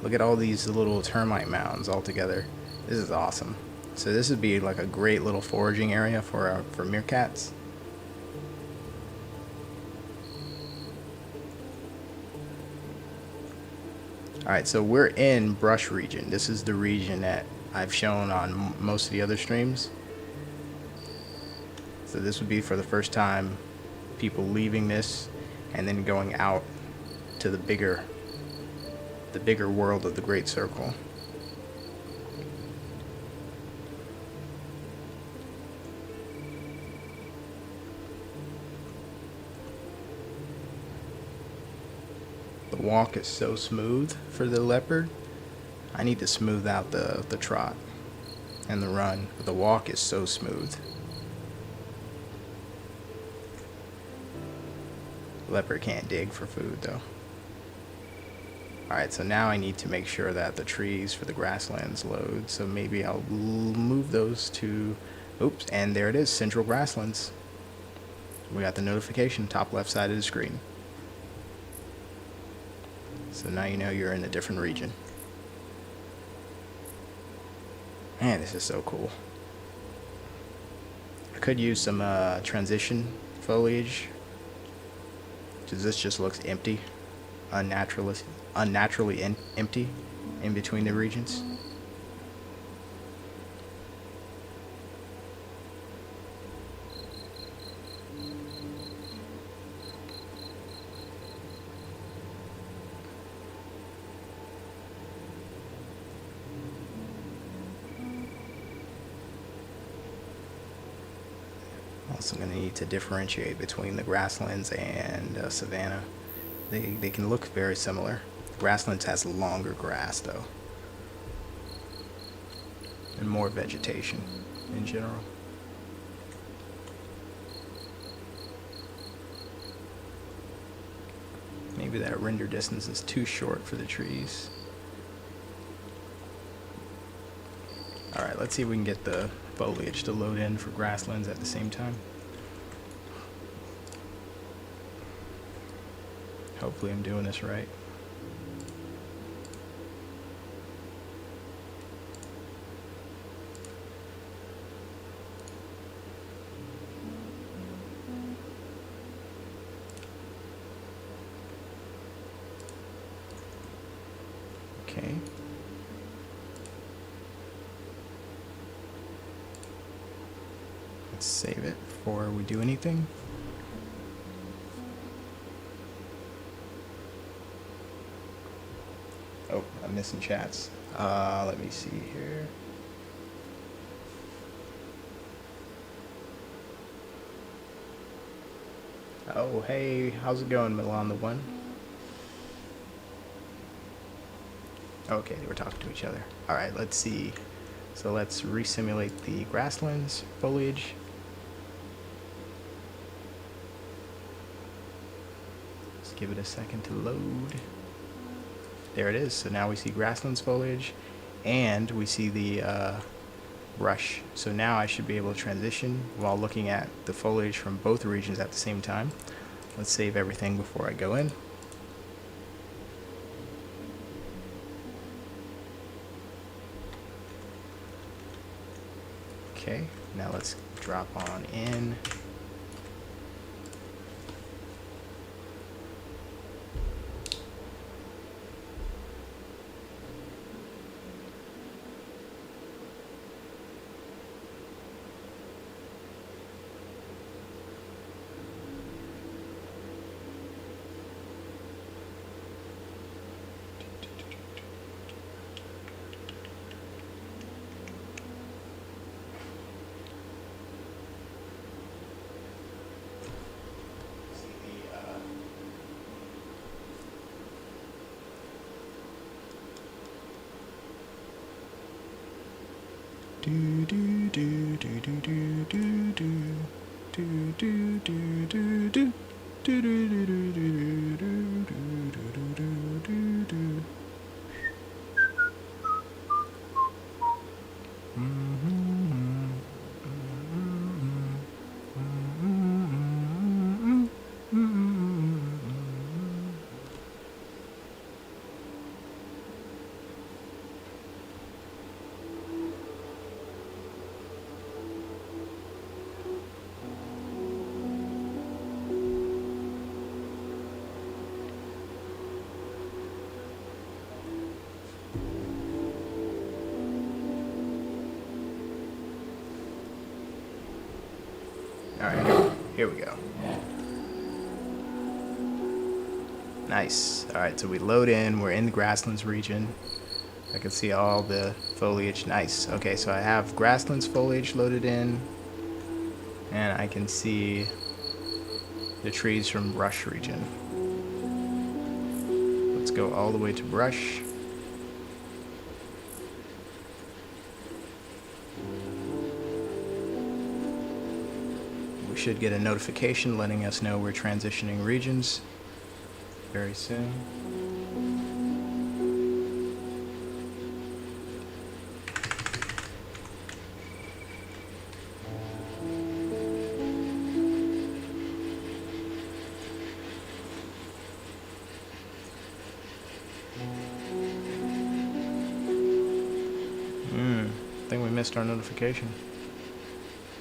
[SPEAKER 1] Look at all these little termite mounds all together. This is awesome. So this would be like a great little foraging area for meerkats. Alright, so we're in brush region. This is the region that I've shown on most of the other streams. So this would be for the first time people leaving this and then going out to the bigger world of the Great Circle. The walk is so smooth for the leopard. I need to smooth out the trot and the run. But the walk is so smooth. Leopard can't dig for food though. Alright, so now I need to make sure that the trees for the grasslands load. So maybe I'll move those to, oops, and there it is, Central Grasslands. We got the notification, top left side of the screen. So now you know you're in a different region. Man, this is so cool. I could use some transition foliage, because this just looks empty, unnaturally empty in between the regions. Also going to need to differentiate between the grasslands and Savannah. They can look very similar. Grasslands has longer grass though, and more vegetation in general. Maybe that render distance is too short for the trees. Alright, let's see if we can get the foliage to load in for grasslands at the same time. Hopefully I'm doing this right. Okay. Let's save it before we do anything. Oh, I'm missing chats. Let me see here. Oh, hey, how's it going, Milan the One? Okay, they were talking to each other. Alright, let's see. So let's resimulate the grasslands foliage. Let's give it a second to load. There it is. So now we see grasslands foliage and we see the brush. So now I should be able to transition while looking at the foliage from both regions at the same time. Let's save everything before I go in. Okay, now let's drop on in. Alright, here we go. Nice. Alright, so we load in. We're in the Grasslands region. I can see all the foliage. Nice. Okay, so I have Grasslands foliage loaded in. And I can see the trees from Brush region. Let's go all the way to Brush. We should get a notification letting us know we're transitioning regions very soon. I think we missed our notification.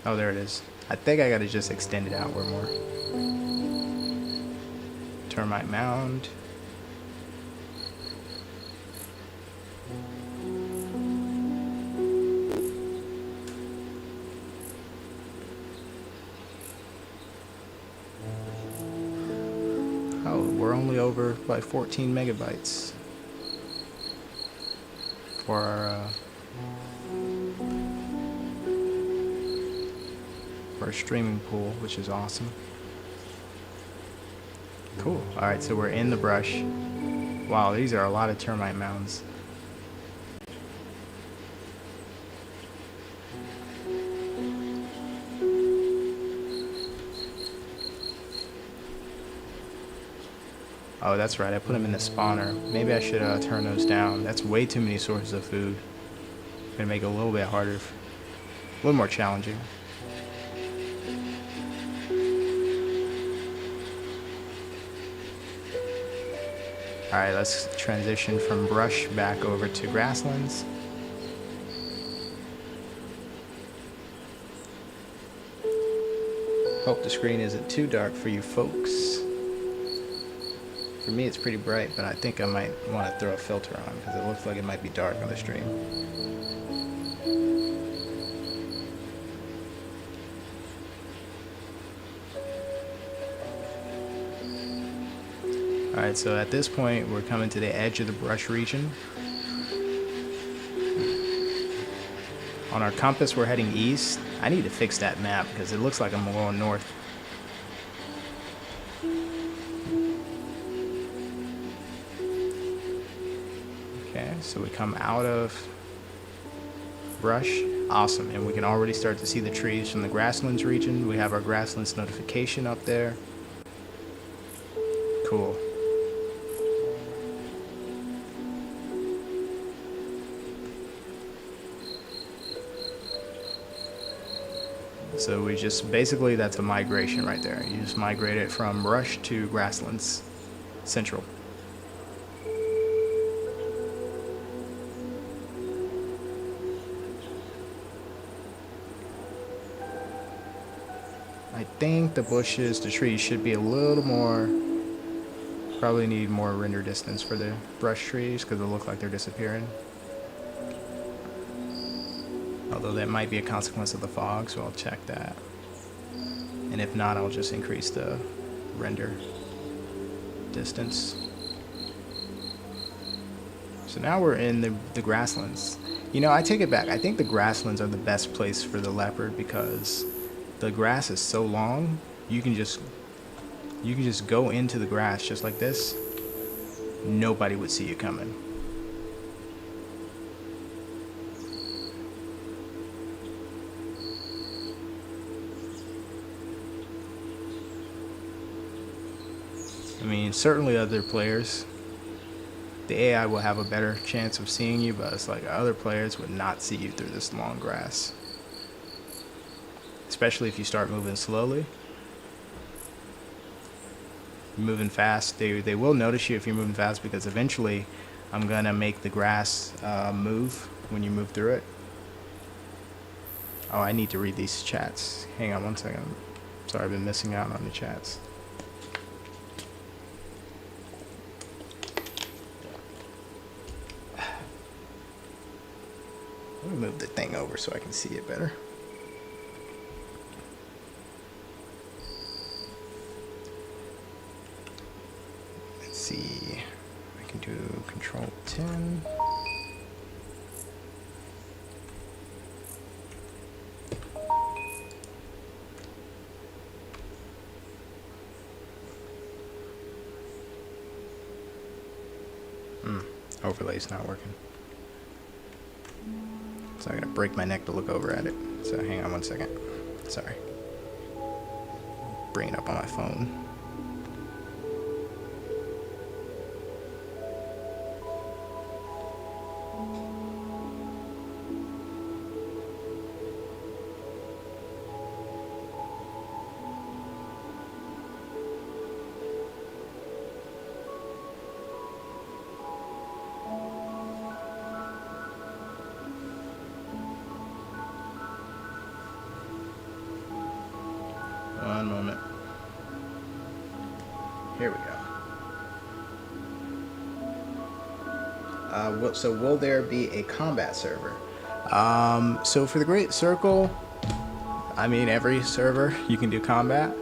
[SPEAKER 1] Oh, there it is. I think I gotta just extend it outward more. Termite mound. Oh, we're only over by 14 megabytes for our streaming pool, which is awesome. Cool. Alright, so we're in the brush. Wow, these are a lot of termite mounds. Oh, that's right, I put them in the spawner. Maybe I should turn those down. That's way too many sources of food. Gonna make it a little bit harder, a little more challenging. Alright, let's transition from Brush back over to Grasslands. Hope the screen isn't too dark for you folks. For me it's pretty bright, but I think I might want to throw a filter on because it looks like it might be dark on the stream. Alright, so at this point we're coming to the edge of the Brush region. On our compass we're heading east. I need to fix that map because it looks like I'm going north. Okay, so we come out of Brush. Awesome, and we can already start to see the trees from the Grasslands region. We have our Grasslands notification up there. Cool. So we just, basically that's a migration right there. You just migrate it from Brush to Grasslands Central. I think the bushes, the trees should be a little more, probably need more render distance for the brush trees because they look like they're disappearing. Although that might be a consequence of the fog, so I'll check that. And if not, I'll just increase the render distance. So now we're in the Grasslands. You know, I take it back. I think the Grasslands are the best place for the leopard because the grass is so long, you can just go into the grass just like this. Nobody would see you coming. I mean, certainly other players, the AI will have a better chance of seeing you, but it's like other players would not see you through this long grass. Especially if you start moving slowly. Moving fast, they will notice you if you're moving fast because eventually I'm gonna make the grass move when you move through it. Oh, I need to read these chats. Hang on one second. Sorry, I've been missing out on the chats. Let me move the thing over so I can see it better. Control 10. Overlay's not working. So I gotta break my neck to look over at it. So hang on one second. Sorry. Bring it up on my phone. One moment. Here we go. So will there be a combat server? So for the Great Circle, I mean every server you can do combat.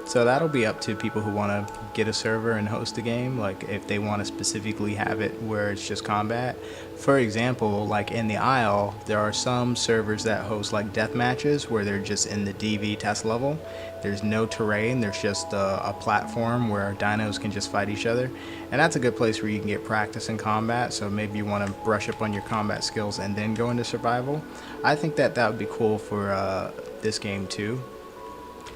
[SPEAKER 1] So that'll be up to people who want to get a server and host a game, like if they want to specifically have it where it's just combat. For example, like in the Isle, there are some servers that host like death matches where they're just in the DV test level. There's no terrain, there's just a platform where dinos can just fight each other. And that's a good place where you can get practice in combat, so maybe you want to brush up on your combat skills and then go into survival. I think that would be cool for this game too.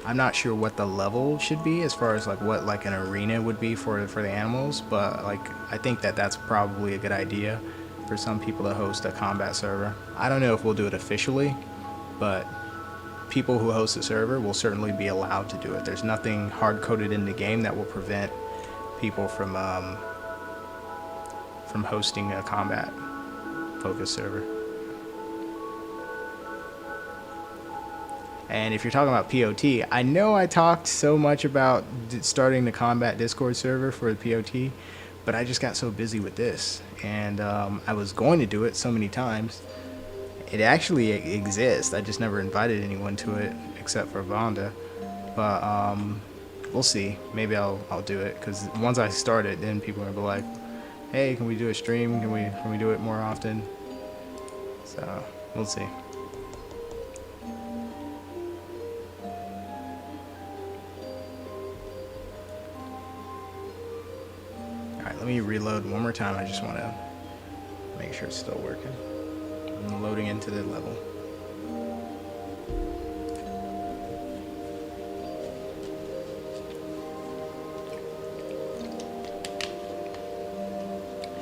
[SPEAKER 1] I'm not sure what the level should be as far as like what like an arena would be for the animals, but like I think that's probably a good idea for some people to host a combat server. I don't know if we'll do it officially, but people who host a server will certainly be allowed to do it. There's nothing hard-coded in the game that will prevent people from hosting a combat focused server. And if you're talking about POT, I know I talked so much about starting the combat Discord server for the POT, but I just got so busy with this. And I was going to do it so many times. It actually exists. I just never invited anyone to it except for Vonda. But we'll see. Maybe I'll do it, because once I start it, then people are gonna be like, "Hey, can we do a stream? Can we do it more often?" So we'll see. Alright, let me reload one more time. I just want to make sure it's still working. I'm loading into the level.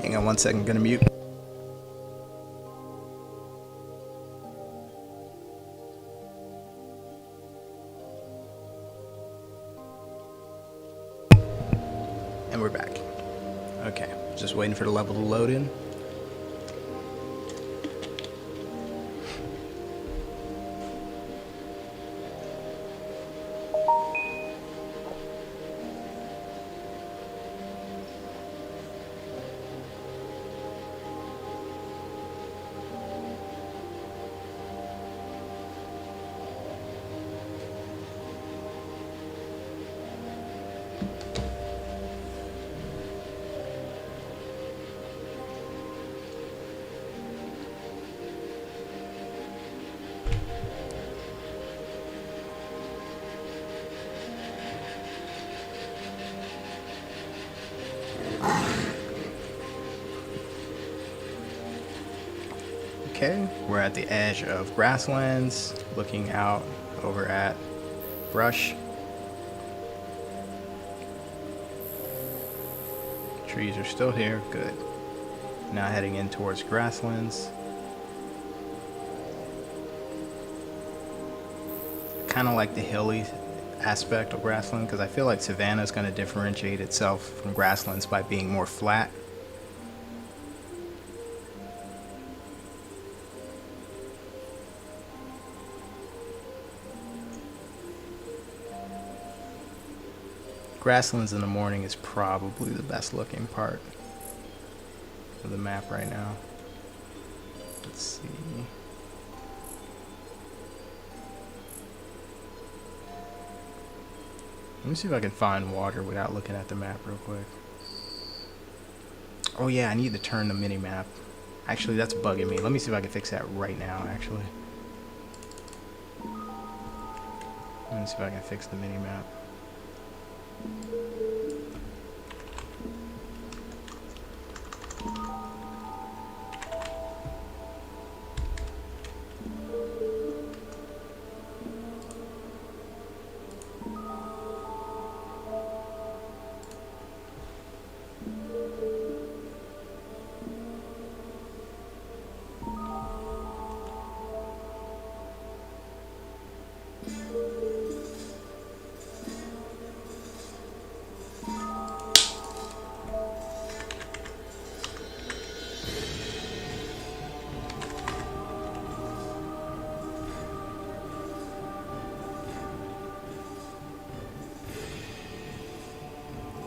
[SPEAKER 1] Hang on one second, gonna mute. And we're back. Okay, just waiting for the level to load in. Okay, we're at the edge of Grasslands, looking out over at Brush. Trees are still here, good. Now heading in towards Grasslands. Kind of like the hilly aspect of Grassland, because I feel like Savannah is going to differentiate itself from Grasslands by being more flat. Grasslands in the morning is probably the best looking part of the map right now. Let's see. Let me see if I can find water without looking at the map real quick. Oh yeah, I need to turn the mini-map. Actually, that's bugging me. Let me see if I can fix that right now, actually. Let me see if I can fix the mini-map.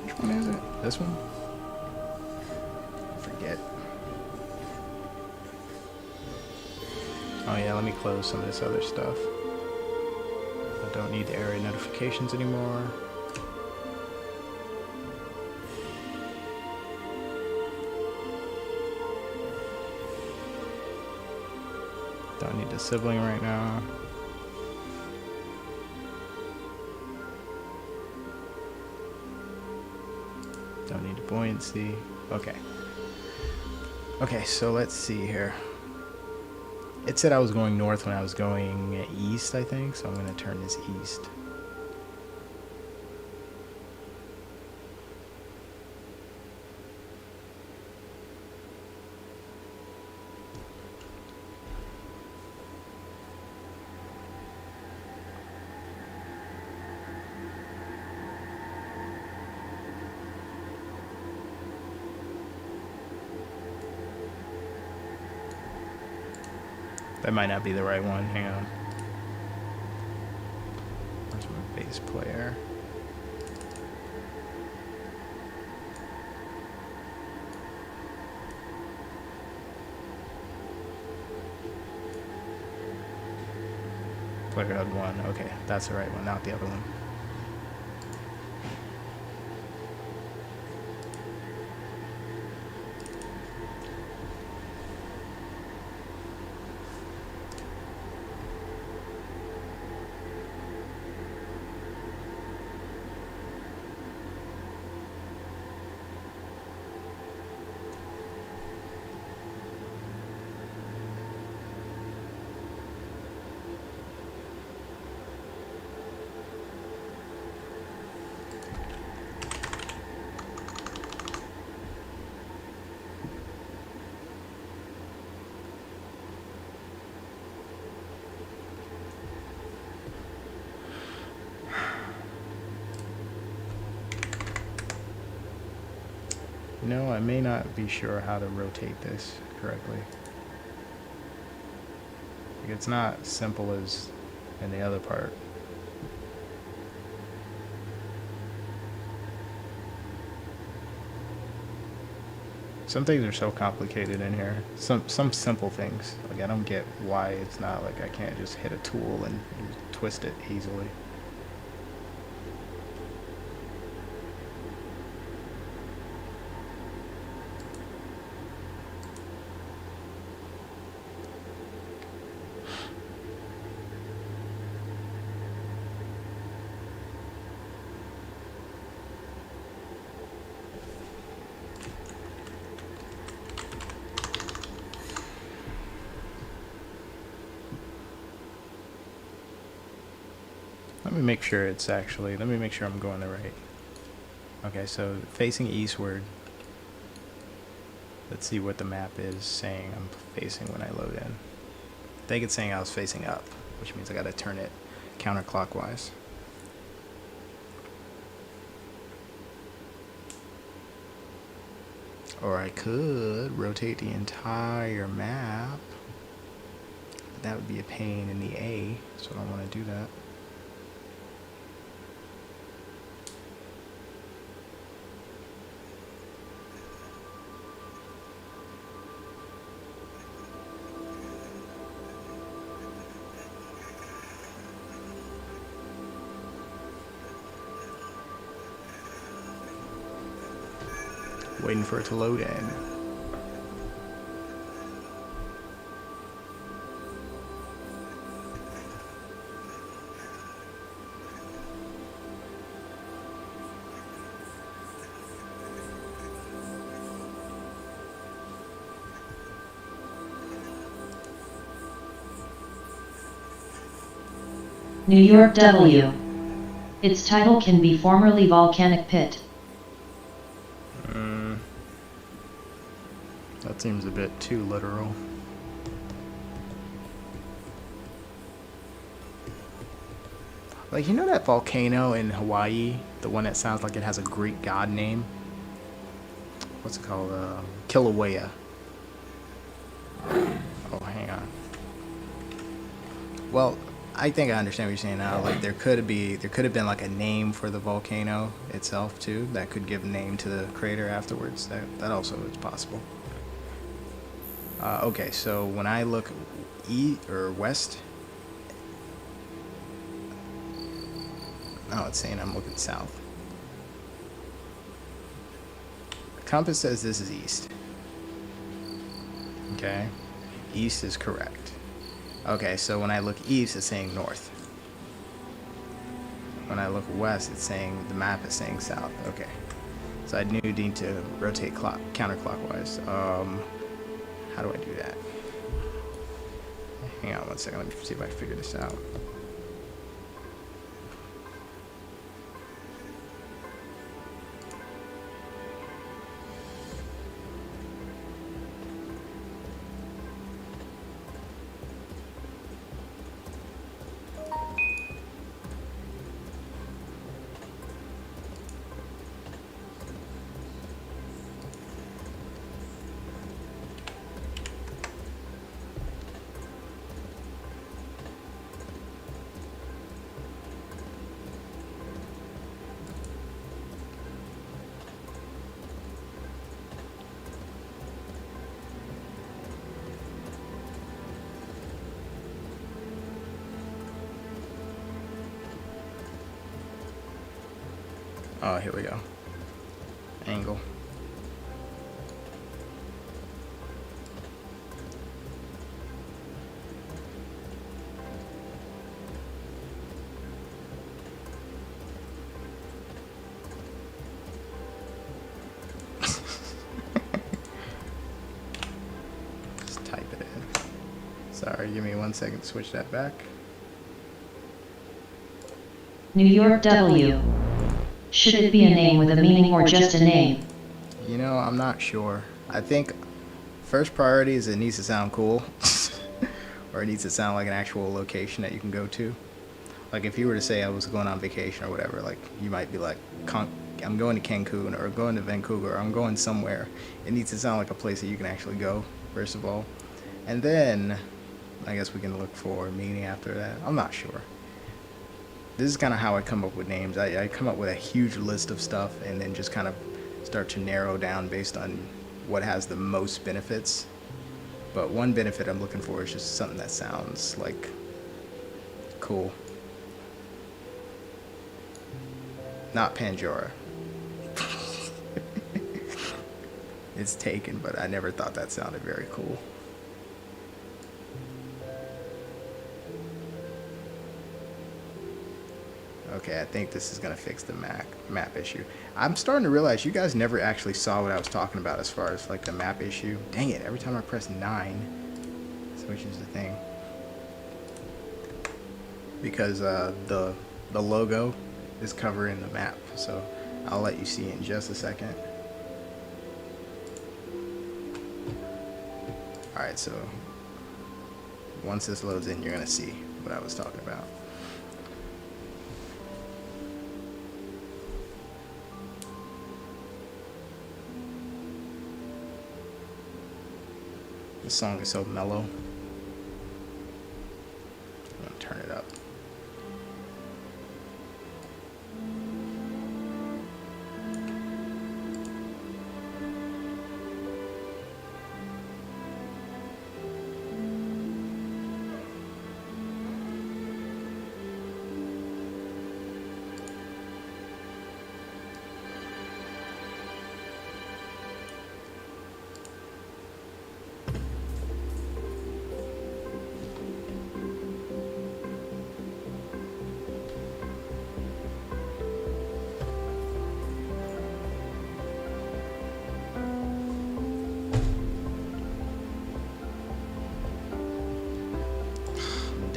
[SPEAKER 1] Which one is it? This one? I forget. Oh yeah, let me close some of this other stuff. I don't need the area notifications anymore. Don't need the sibling right now. Don't need the buoyancy. Okay. Okay, so let's see here. It said I was going north when I was going east, I think, so I'm going to turn this east. That might not be the right one. Hang on. Where's my bass player? Player HUD 1. Okay, that's the right one, not the other one. No, I may not be sure how to rotate this correctly. It's not simple as in the other part. Some things are so complicated in here. Some simple things. Like I don't get why it's not like I can't just hit a tool and twist it easily. Let me make sure it's actually, let me make sure I'm going the right. Okay, so facing eastward. Let's see what the map is saying I'm facing when I load in. I think it's saying I was facing up, which means I gotta turn it counterclockwise. Or I could rotate the entire map. But that would be a pain in the A, so I don't want to do that. Waiting for it to load in.
[SPEAKER 2] New York W. Its title can be formerly volcanic pit.
[SPEAKER 1] That seems a bit too literal. Like, you know that volcano in Hawaii? The one that sounds like it has a Greek god name? What's it called? Kilauea. Oh, hang on. Well, I think I understand what you're saying now. Like, there could have been like a name for the volcano itself too that could give a name to the crater afterwards. That also is possible. Okay, so when I look west, oh, it's saying I'm looking south. The compass says this is east. Okay, east is correct. Okay, so when I look east, it's saying north. When I look west, it's saying, the map is saying south. Okay, so I need to rotate counterclockwise. How do I do that? Hang on one second, let me see if I can figure this out. Oh, here we go. Angle. Just type it in. Sorry, give me 1 second to switch that back.
[SPEAKER 2] New York W. Should it be a name with a meaning or just a name?
[SPEAKER 1] You know, I'm not sure. I think first priority is it needs to sound cool. Or it needs to sound like an actual location that you can go to. Like if you were to say I was going on vacation or whatever, like you might be like, I'm going to Cancun or going to Vancouver or I'm going somewhere. It needs to sound like a place that you can actually go, first of all. And then I guess we can look for meaning after that. I'm not sure. This is kind of how I come up with names. I come up with a huge list of stuff and then just kind of start to narrow down based on what has the most benefits. But one benefit I'm looking for is just something that sounds like cool. Not Pandora. It's taken, but I never thought that sounded very cool. Okay, I think this is gonna fix the map issue. I'm starting to realize you guys never actually saw what I was talking about as far as like the map issue. Dang it, every time I press 9, it switches the thing. Because the logo is covering the map, so I'll let you see in just a second. Alright, so once this loads in, you're gonna see what I was talking about. This song is so mellow. I'm gonna turn it up.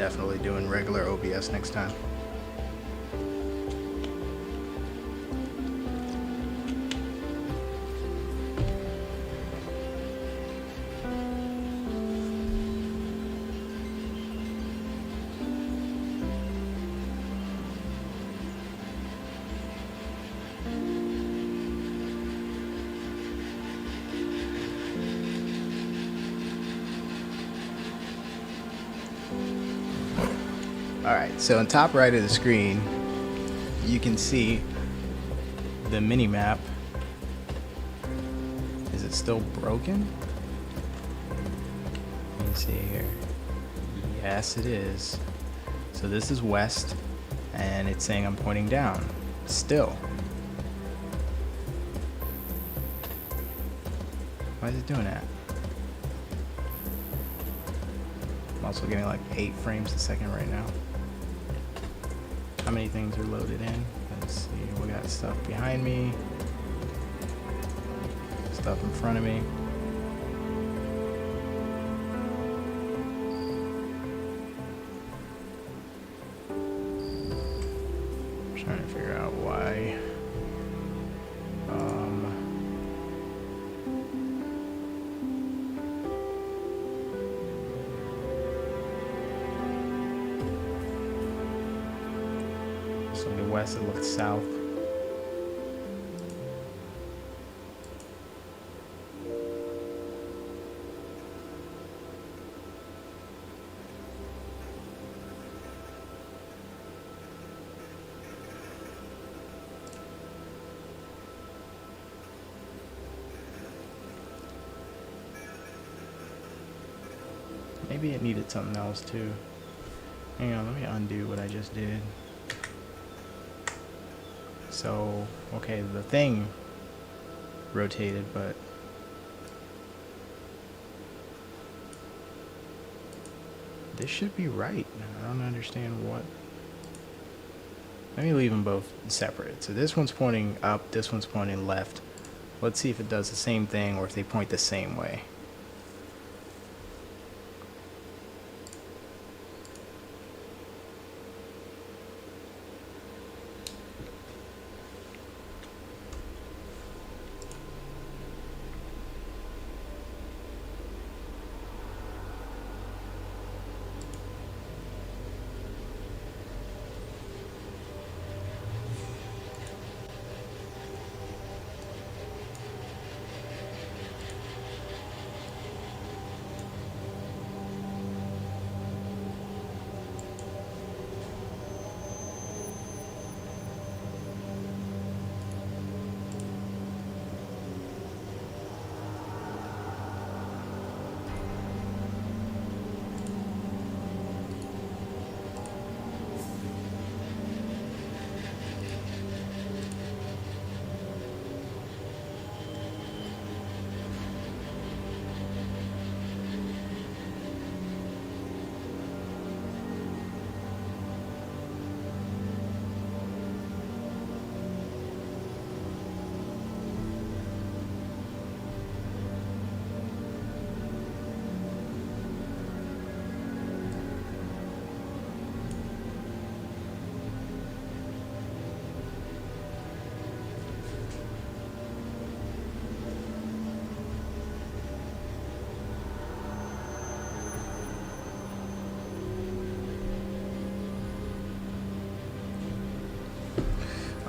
[SPEAKER 1] definitely doing regular OBS next time. Alright, so on top right of the screen, you can see the mini-map. Is it still broken? Let me see here. Yes, it is. So this is west, and it's saying I'm pointing down. Still. Why is it doing that? I'm also getting like 8 frames a second right now. How many things are loaded in? Let's see, we got stuff behind me, stuff in front of me. I'm trying to figure out why. So the west, it looks south. Maybe it needed something else too. Hang on, let me undo what I just did. So, okay, the thing rotated, but this should be right. I don't understand what. Let me leave them both separate. So this one's pointing up, this one's pointing left. Let's see if it does the same thing or if they point the same way.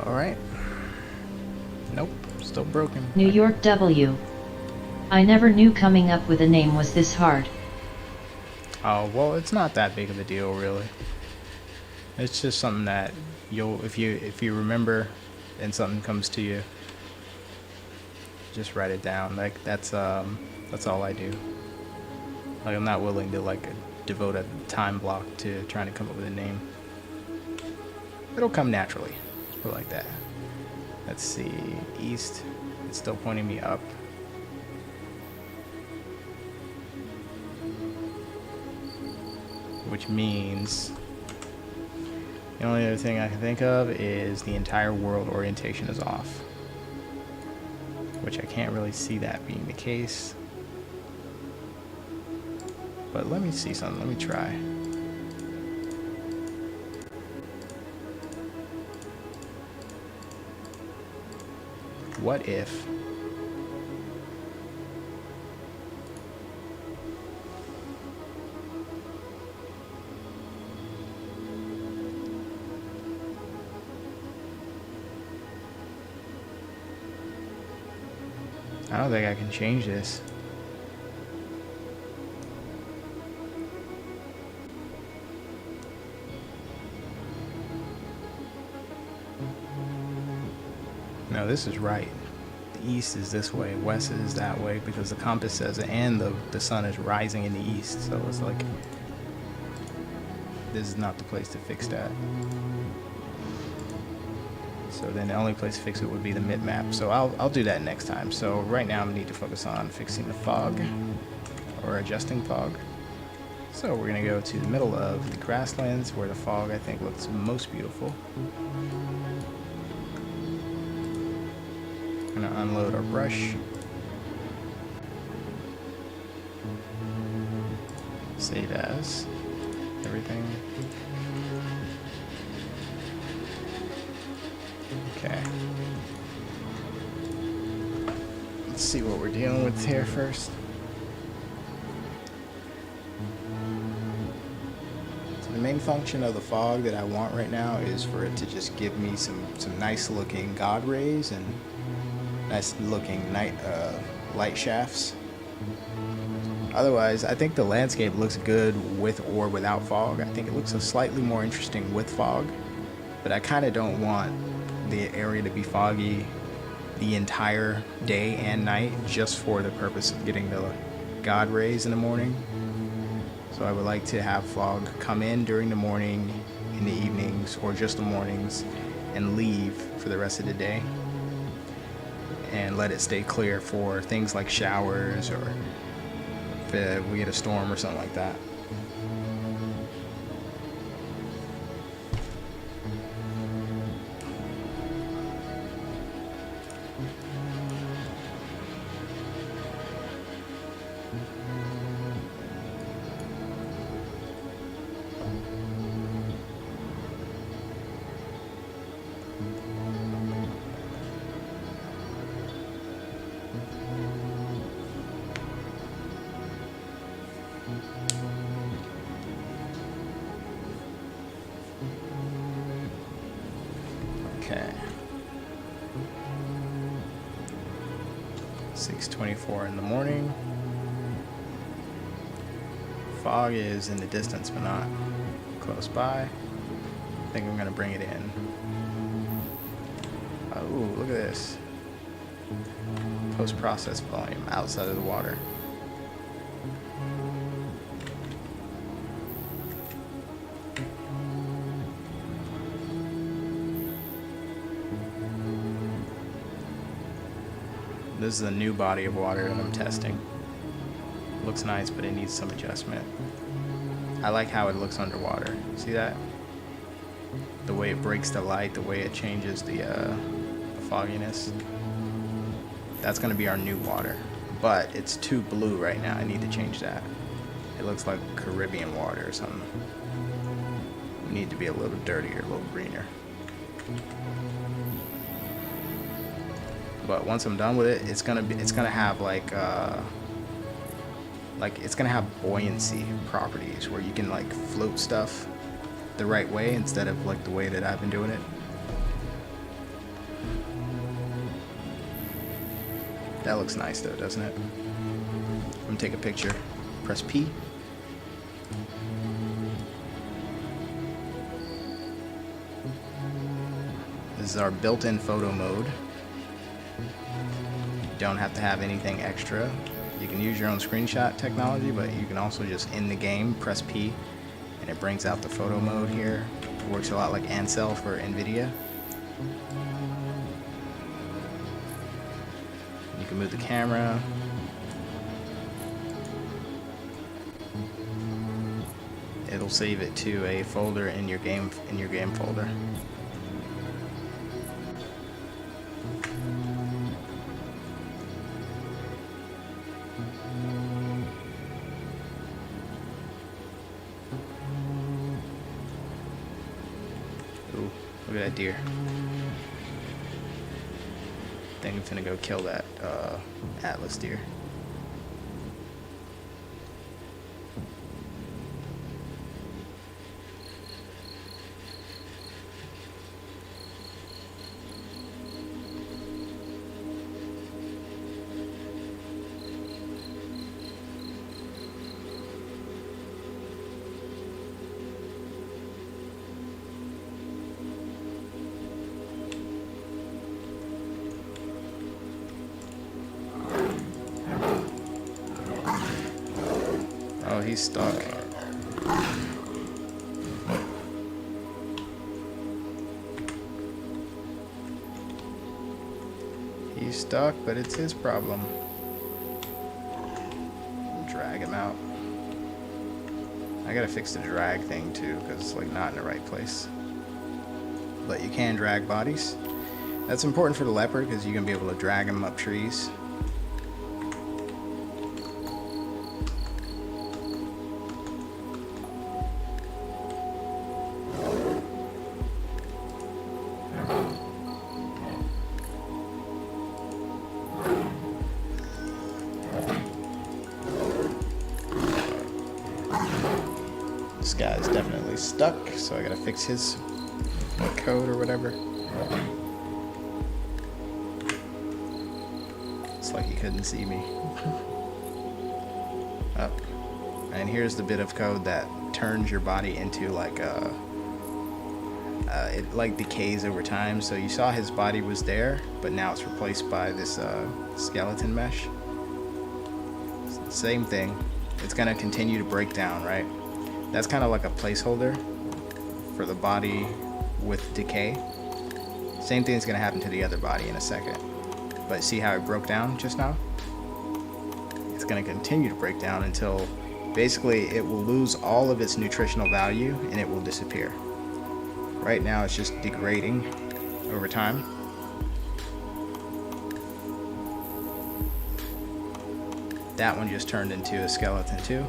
[SPEAKER 1] Alright. Nope, still broken.
[SPEAKER 2] New York W. I never knew coming up with a name was this hard.
[SPEAKER 1] Oh, well, it's not that big of a deal, really. It's just something that you'll, if you remember and something comes to you, just write it down. Like, that's all I do. Like, I'm not willing to, like, devote a time block to trying to come up with a name. It'll come naturally. Put it like that. Let's see. East. It's still pointing me up. Which means the only other thing I can think of is the entire world orientation is off. Which I can't really see that being the case. But let me see something. Let me try. What if? I don't think I can change this. No, this is right. The east is this way, west is that way, because the compass says it, and the sun is rising in the east. So it's like, this is not the place to fix that. So then the only place to fix it would be the mid map. So I'll do that next time. So right now I need to focus on fixing the fog, or adjusting fog. So we're gonna go to the middle of the grasslands where the fog I think looks most beautiful. I'm gonna unload our brush. Save as everything. Okay. Let's see what we're dealing with here first. So the main function of the fog that I want right now is for it to just give me some nice looking God rays and nice looking night light shafts. Otherwise, I think the landscape looks good with or without fog. I think it looks slightly more interesting with fog, but I kind of don't want the area to be foggy the entire day and night just for the purpose of getting the God rays in the morning. So I would like to have fog come in during the morning, in the evenings, or just the mornings, and leave for the rest of the day, and let it stay clear for things like showers, or if we get a storm or something like that. Okay. 6:24 in the morning. Fog is in the distance, but not close by. I think I'm gonna bring it in. Oh, look at this. Post-process volume outside of the water. This is a new body of water that I'm testing. Looks nice, but it needs some adjustment. I like how it looks underwater. See that? The way it breaks the light, the way it changes the fogginess. That's gonna be our new water. But it's too blue right now. I need to change that. It looks like Caribbean water or something. We need to be a little dirtier, a little greener. But once I'm done with it, it's gonna have it's gonna have buoyancy properties where you can like float stuff the right way instead of like the way that I've been doing it. That looks nice though, doesn't it? I'm gonna take a picture. Press P. This is our built-in photo mode. You don't have to have anything extra. You can use your own screenshot technology, but you can also just in the game press P and it brings out the photo mode here. It works a lot like Ansel for NVIDIA. You can move the camera. It'll save it to a folder in your game folder. Ooh, look at that deer. think I'm finna go kill that Atlas deer. Oh, he's stuck. He's stuck, but it's his problem. Drag him out. I gotta fix the drag thing too, because it's like not in the right place. But you can drag bodies. That's important for the leopard because you can be able to drag him up trees. This guy's definitely stuck, so I gotta fix his code or whatever. It's like he couldn't see me. Oh. And here's the bit of code that turns your body into like a... it like decays over time. So you saw his body was there, but now it's replaced by this skeleton mesh. Same thing. It's gonna continue to break down, right? That's kind of like a placeholder for the body with decay. Same thing is gonna happen to the other body in a second. But see how it broke down just now? It's gonna continue to break down until basically it will lose all of its nutritional value and it will disappear. Right now it's just degrading over time. That one just turned into a skeleton too.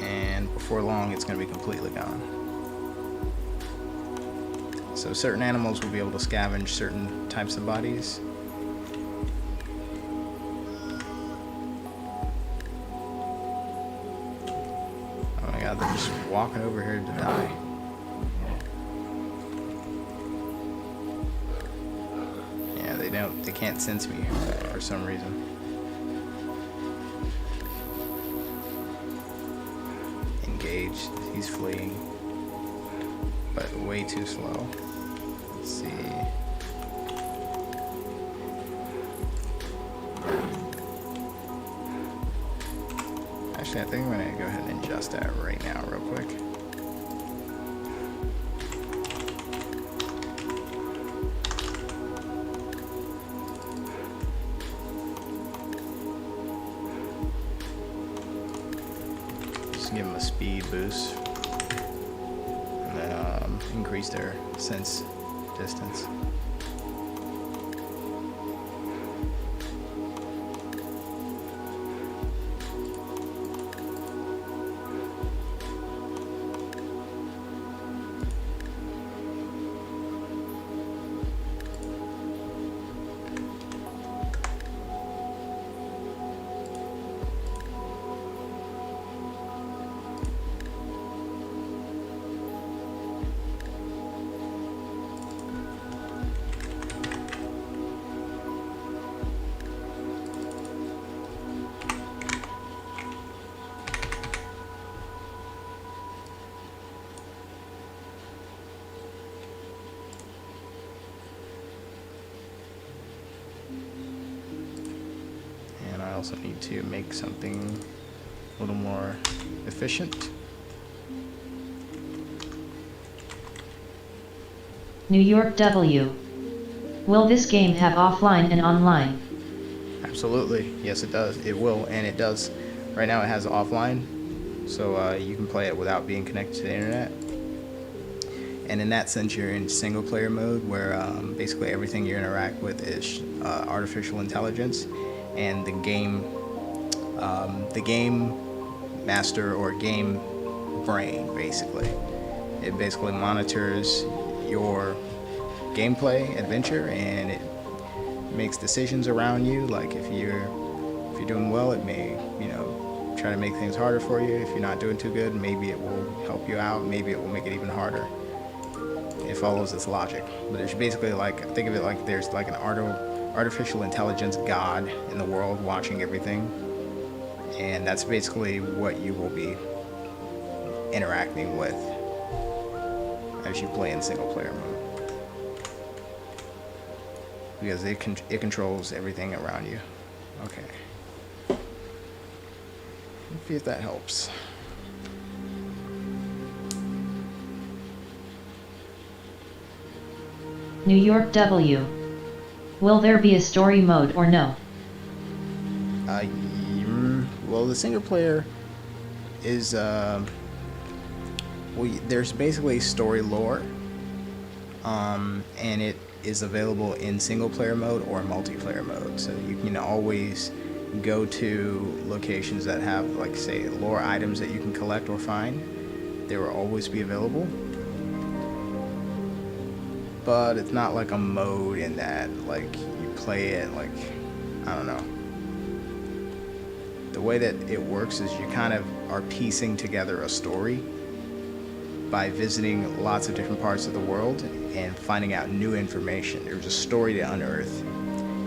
[SPEAKER 1] And before long it's going to be completely gone. So certain animals will be able to scavenge certain types of bodies. Oh my god, they're just walking over here to die. Yeah, they can't sense me for some reason. Engaged, he's fleeing, but way too slow. Let's see. Actually, I think I'm gonna go ahead and adjust that right now real quick. Just give them a speed boost and then increase their sense distance. I also need to make something a little more efficient.
[SPEAKER 2] New York W. Will this game have offline and online?
[SPEAKER 1] Absolutely. Yes, it does. It will, and it does. Right now it has offline, so you can play it without being connected to the internet. And in that sense, you're in single player mode where basically everything you interact with is artificial intelligence, and the game master or game brain, basically. It basically monitors your gameplay, adventure, and it makes decisions around you. Like if you're doing well, it may, try to make things harder for you. If you're not doing too good, maybe it will help you out. Maybe it will make it even harder. It follows its logic. But there's basically think of it like there's like an artificial intelligence god in the world watching everything. And that's basically what you will be interacting with as you play in single player mode. Because it controls everything around you. Okay. Let's see if that helps.
[SPEAKER 2] New York W. Will there be a story mode or no?
[SPEAKER 1] Well, the single player is, there's basically story lore, and it is available in single player mode or multiplayer mode. So you can always go to locations that have, like, say, lore items that you can collect or find. They will always be available. But it's not like a mode in that, like, you play it, like, I don't know. The way that it works is you kind of are piecing together a story by visiting lots of different parts of the world and finding out new information. There's a story to unearth.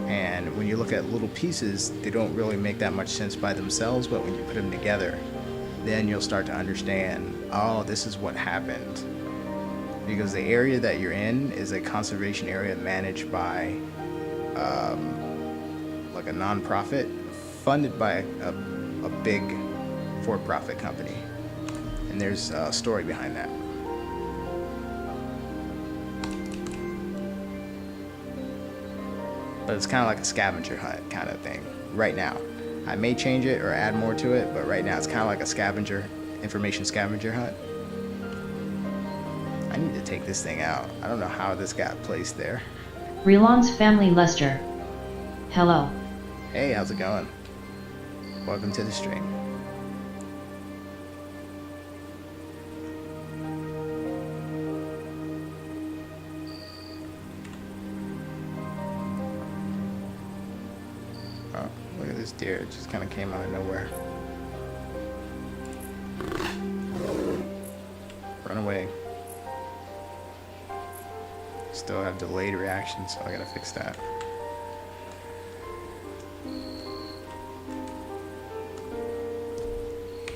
[SPEAKER 1] And when you look at little pieces, they don't really make that much sense by themselves, but when you put them together, then you'll start to understand, oh, this is what happened. Because the area that you're in is a conservation area managed by like a non-profit funded by a big for-profit company. And there's a story behind that. But it's kind of like a scavenger hunt kind of thing right now. I may change it or add more to it, but right now it's kind of like a information scavenger hunt. I need to take this thing out. I don't know how this got placed there.
[SPEAKER 2] Relon's family Lester. Hello.
[SPEAKER 1] Hey, how's it going? Welcome to the stream. Oh, look at this deer. It just kind of came out of nowhere. Run away. Still have delayed reaction, so I gotta fix that.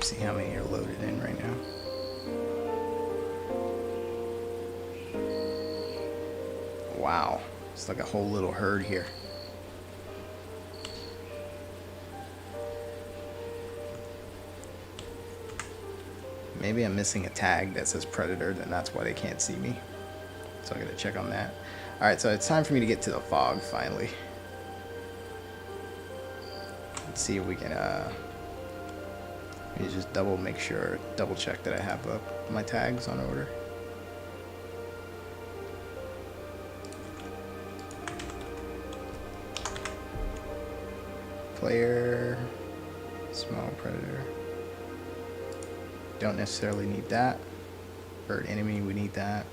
[SPEAKER 1] See how many are loaded in right now. Wow, it's like a whole little herd here. Maybe I'm missing a tag that says predator, and that's why they can't see me. So I gotta check on that. Alright, so it's time for me to get to the fog finally. Let's see if we can let me just double check that I have my tags on order. Player, small predator. Don't necessarily need that. Bird enemy, we need that.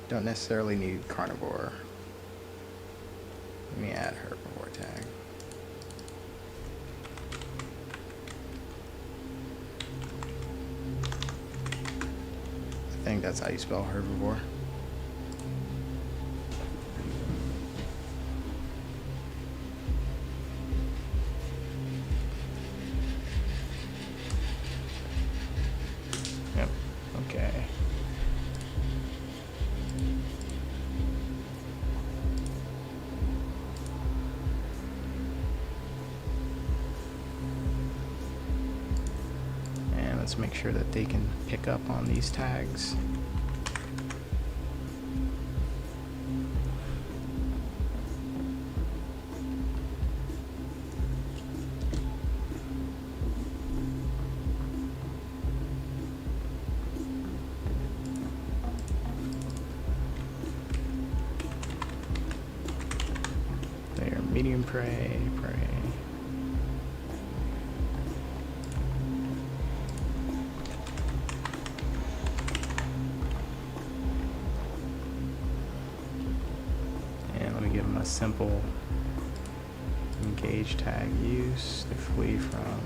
[SPEAKER 1] Don't necessarily need carnivore. Let me add herbivore tag. I think that's how you spell herbivore. Yep, okay. And let's make sure that they can pick up on these tags. They are medium prey, prey. simple engage tag use to flee from.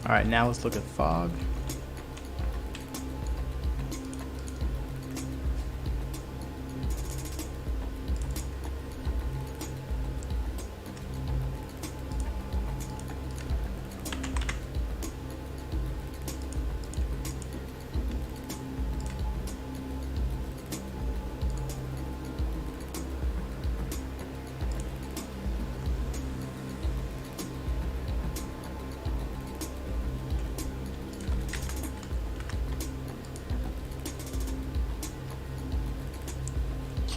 [SPEAKER 1] Alright, now let's look at fog.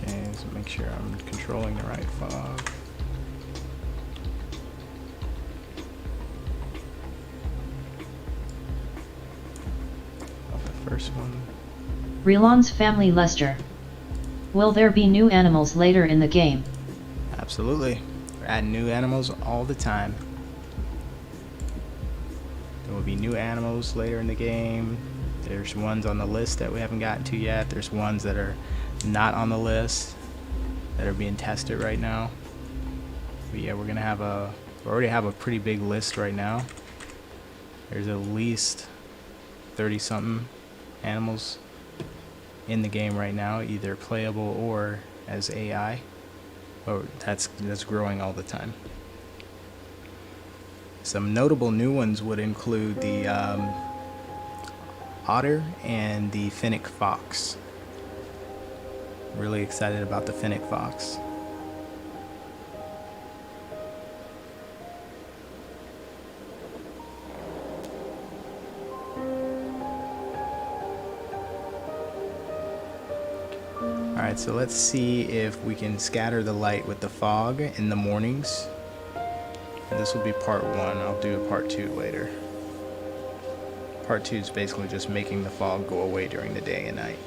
[SPEAKER 1] Okay, so make sure I'm controlling the right fog. The first one.
[SPEAKER 2] Relon's family Lester. Will there be new animals later in the game?
[SPEAKER 1] Absolutely. We're adding new animals all the time. There will be new animals later in the game. There's ones on the list that we haven't gotten to yet. There's ones that are not on the list that are being tested right now. But yeah, we already have a pretty big list right now. There's at least 30 something animals in the game right now, either playable or as AI. But that's growing all the time. Some notable new ones would include the otter and the fennec fox. Really excited about the fennec fox. Alright, so let's see if we can scatter the light with the fog in the mornings. And this will be part 1. I'll do a part 2 later. Part 2 is basically just making the fog go away during the day and night.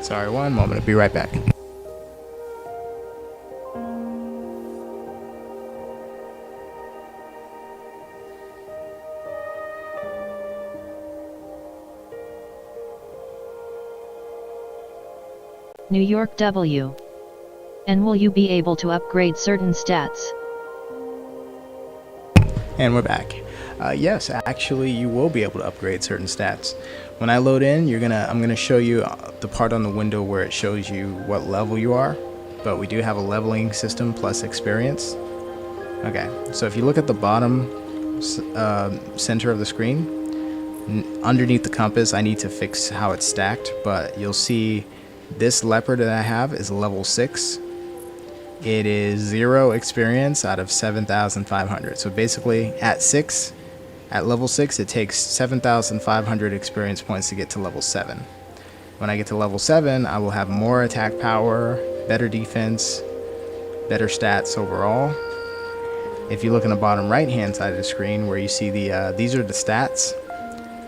[SPEAKER 1] Sorry, one moment. I'll be right back.
[SPEAKER 2] New York W. And will you be able to upgrade certain stats?
[SPEAKER 1] And we're back. Yes, actually, you will be able to upgrade certain stats. When I load in, I'm gonna show you the part on the window where it shows you what level you are. But we do have a leveling system plus experience. Okay, so if you look at the bottom center of the screen, underneath the compass, I need to fix how it's stacked. But you'll see this leopard that I have is level 6. It is 0 experience out of 7,500. So basically, at level 6, it takes 7,500 experience points to get to level 7. When I get to level 7, I will have more attack power, better defense, better stats overall. If you look in the bottom right hand side of the screen where you see these are the stats.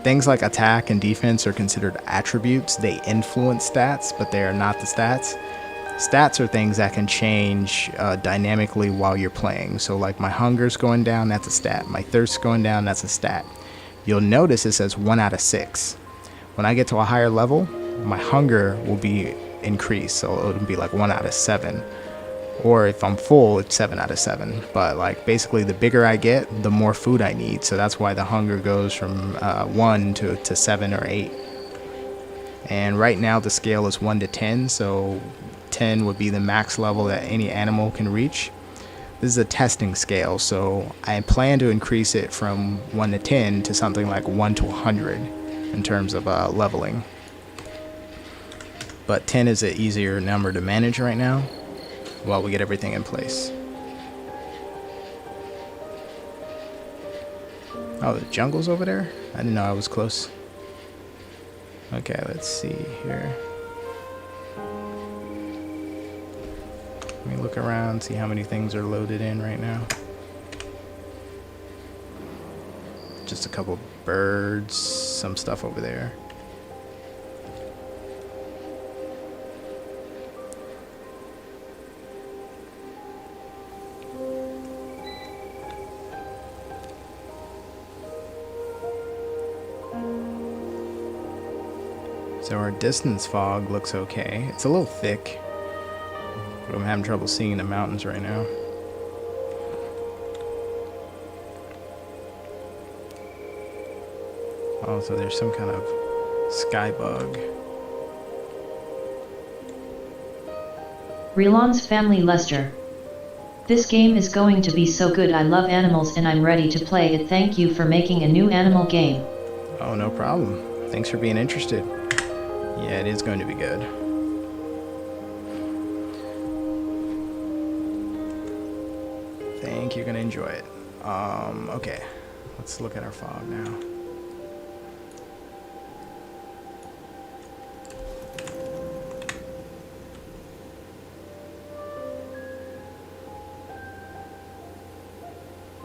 [SPEAKER 1] Things like attack and defense are considered attributes. They influence stats, but they are not the stats. Stats are things that can change dynamically while you're playing. So like my hunger's going down, that's a stat. My thirst's going down, that's a stat. You'll notice it says 1 out of 6. When I get to a higher level, my hunger will be increased. So it'll be like 1 out of 7. Or if I'm full, it's 7 out of 7. But like basically the bigger I get, the more food I need. So that's why the hunger goes from 1 to 7 or 8. And right now the scale is 1 to 10. So 10 would be the max level that any animal can reach. This is a testing scale. So I plan to increase it from 1 to 10 to something like 1 to 100 in terms of leveling. But 10 is an easier number to manage right now, while we get everything in place. Oh, the jungle's over there? I didn't know I was close. Okay, let's see here. Let me look around, see how many things are loaded in right now. Just a couple birds, some stuff over there. So our distance fog looks okay. It's a little thick, but I'm having trouble seeing the mountains right now. Oh, so there's some kind of sky bug.
[SPEAKER 2] Relon's family Lester. This game is going to be so good. I love animals and I'm ready to play it. Thank you for making a new animal game.
[SPEAKER 1] Oh, no problem. Thanks for being interested. Yeah, it is going to be good. Think you're going to enjoy it. Okay. Let's look at our fog now.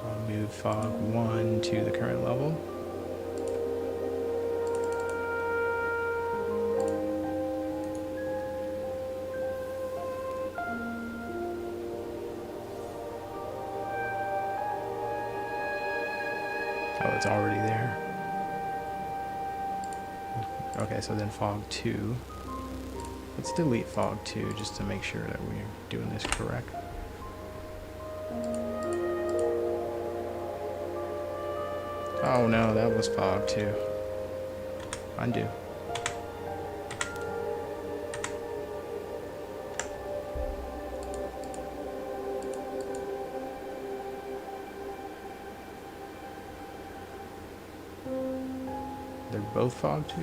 [SPEAKER 1] I'll move fog 1 to the current level. Oh, it's already there. Okay, so then fog 2. Let's delete fog 2 just to make sure that we're doing this correct. Oh no, that was fog 2. Undo. They're both fog 2?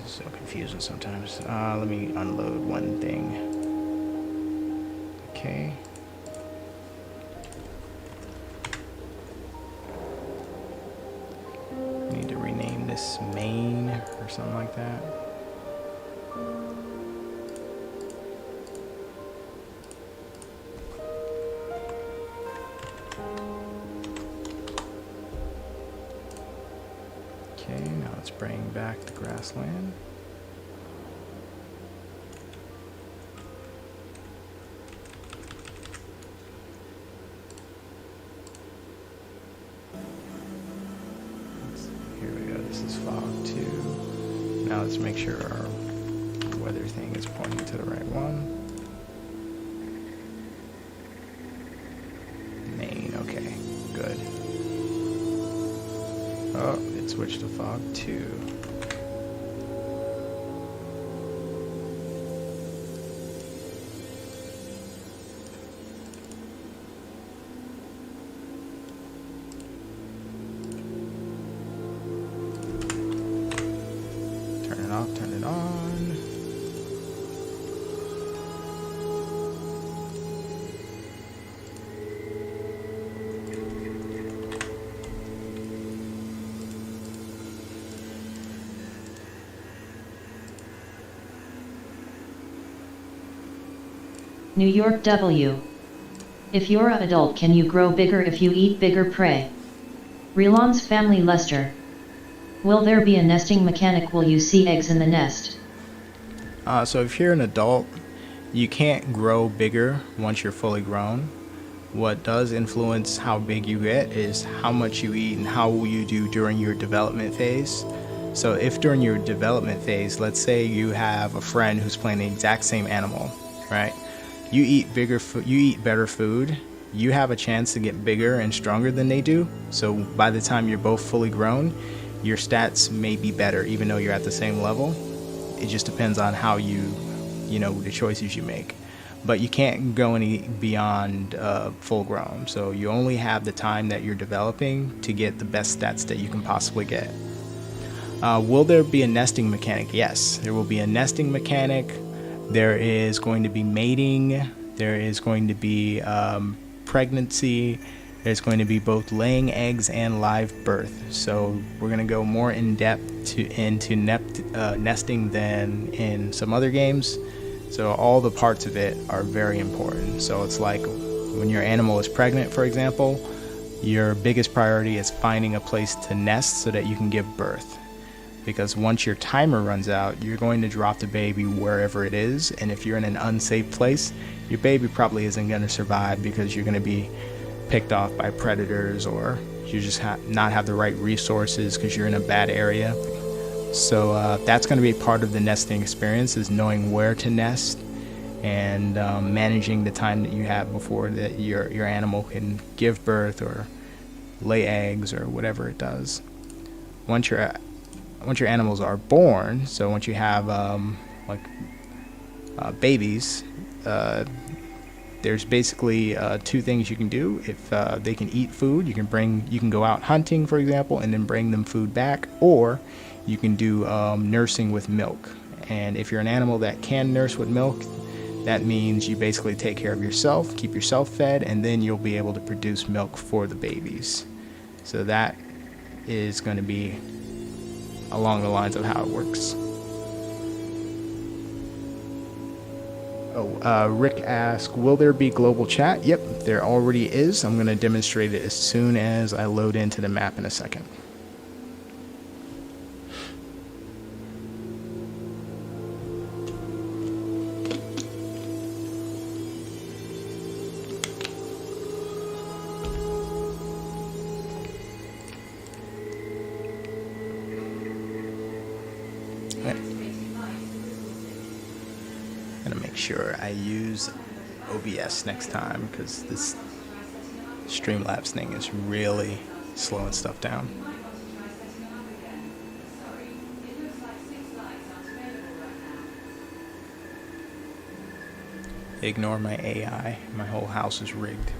[SPEAKER 1] This is so confusing sometimes. Let me unload one thing. Okay. Need to rename this main or something like that. Okay, now let's bring back the grassland. Here we go, this is fog 2. Now let's make sure our weather thing is pointing to the right one. Main, okay, good. Oh, it switched to fog 2. Turn it off, turn it on.
[SPEAKER 2] New York W. If you're an adult, can you grow bigger if you eat bigger prey? Relon's family Lester. Will there be a nesting mechanic? Will you see eggs in the nest?
[SPEAKER 1] So if you're an adult, you can't grow bigger once you're fully grown. What does influence how big you get is how much you eat and how you do during your development phase. So if during your development phase, let's say you have a friend who's playing the exact same animal, right? You eat you eat better food, you have a chance to get bigger and stronger than they do. So by the time you're both fully grown, your stats may be better even though you're at the same level. It just depends on how the choices you make. But you can't go any beyond full grown. So you only have the time that you're developing to get the best stats that you can possibly get. Will there be a nesting mechanic? Yes, there will be a nesting mechanic. There is going to be mating. There is going to be pregnancy. There's going to be both laying eggs and live birth. So we're going to go more in depth into nesting than in some other games. So all the parts of it are very important. So it's like when your animal is pregnant, for example, your biggest priority is finding a place to nest so that you can give birth. Because once your timer runs out, you're going to drop the baby wherever it is. And if you're in an unsafe place, your baby probably isn't going to survive because you're going to be picked off by predators, or you just not have the right resources because you're in a bad area. So that's going to be part of the nesting experience, is knowing where to nest and managing the time that you have before that your animal can give birth or lay eggs or whatever it does. Once your animals are born, so once you have babies, there's basically two things you can do. If they can eat food, you can go out hunting, for example, and then bring them food back, or you can do nursing with milk. And if you're an animal that can nurse with milk, that means you basically take care of yourself, keep yourself fed, and then you'll be able to produce milk for the babies. So that is going to be along the lines of how it works. Rick asked, will there be global chat? Yep, there already is. I'm going to demonstrate it as soon as I load into the map in a second. Sure, I use OBS next time because this Streamlabs thing is really slowing stuff down. Ignore my AI. My whole house is rigged.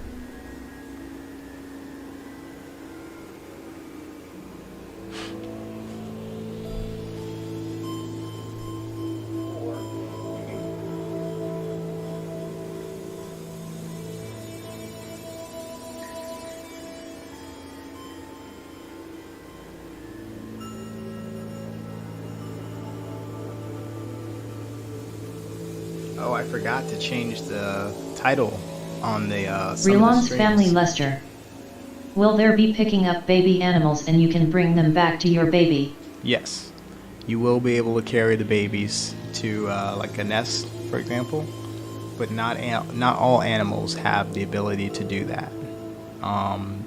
[SPEAKER 1] Oh, I forgot to change the title on the
[SPEAKER 2] Relon's family Lester. Will there be picking up baby animals and you can bring them back to your baby?
[SPEAKER 1] Yes. You will be able to carry the babies to like a nest, for example, but not all animals have the ability to do that.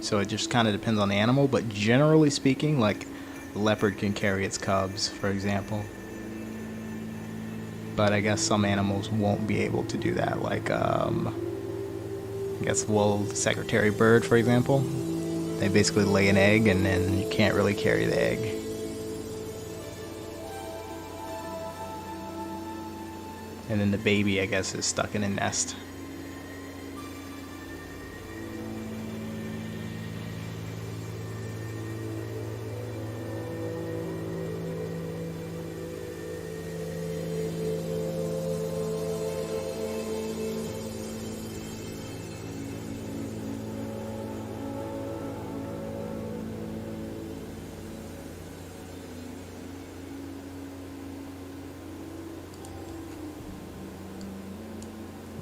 [SPEAKER 1] So it just kind of depends on the animal, but generally speaking, like a leopard can carry its cubs, for example. But I guess some animals won't be able to do that, like I guess the secretary bird, for example. They basically lay an egg and then you can't really carry the egg. And then the baby, I guess, is stuck in a nest.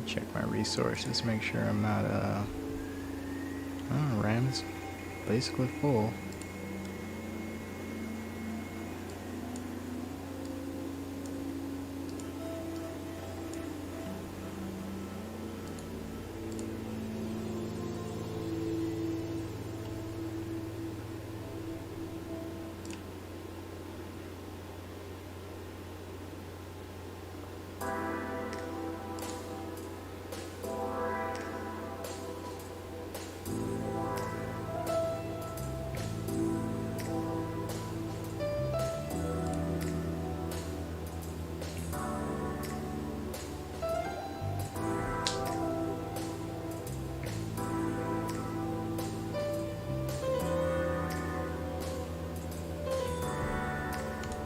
[SPEAKER 1] Check my resources, make sure I'm not, oh, Ram's basically full.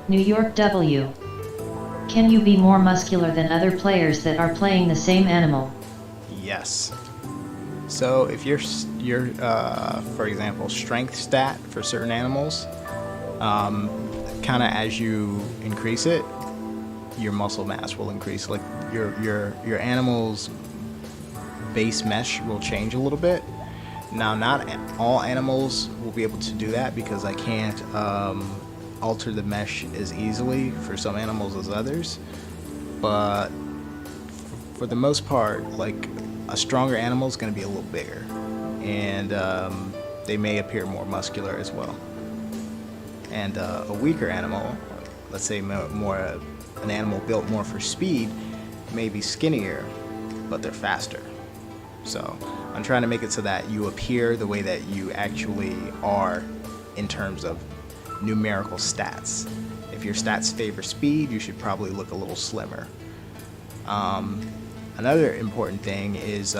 [SPEAKER 2] New York W. Can you be more muscular than other players that are playing the same animal?
[SPEAKER 1] Yes. So if your for example, strength stat for certain animals, kind of as you increase it, your muscle mass will increase. Like your animal's base mesh will change a little bit. Now, not all animals will be able to do that because I can't alter the mesh as easily for some animals as others. But for the most part, like a stronger animal is going to be a little bigger, and they may appear more muscular as well. And a weaker animal, let's say an animal built more for speed, may be skinnier, but they're faster. So I'm trying to make it so that you appear the way that you actually are in terms of numerical stats. If your stats favor speed, you should probably look a little slimmer. Another important thing is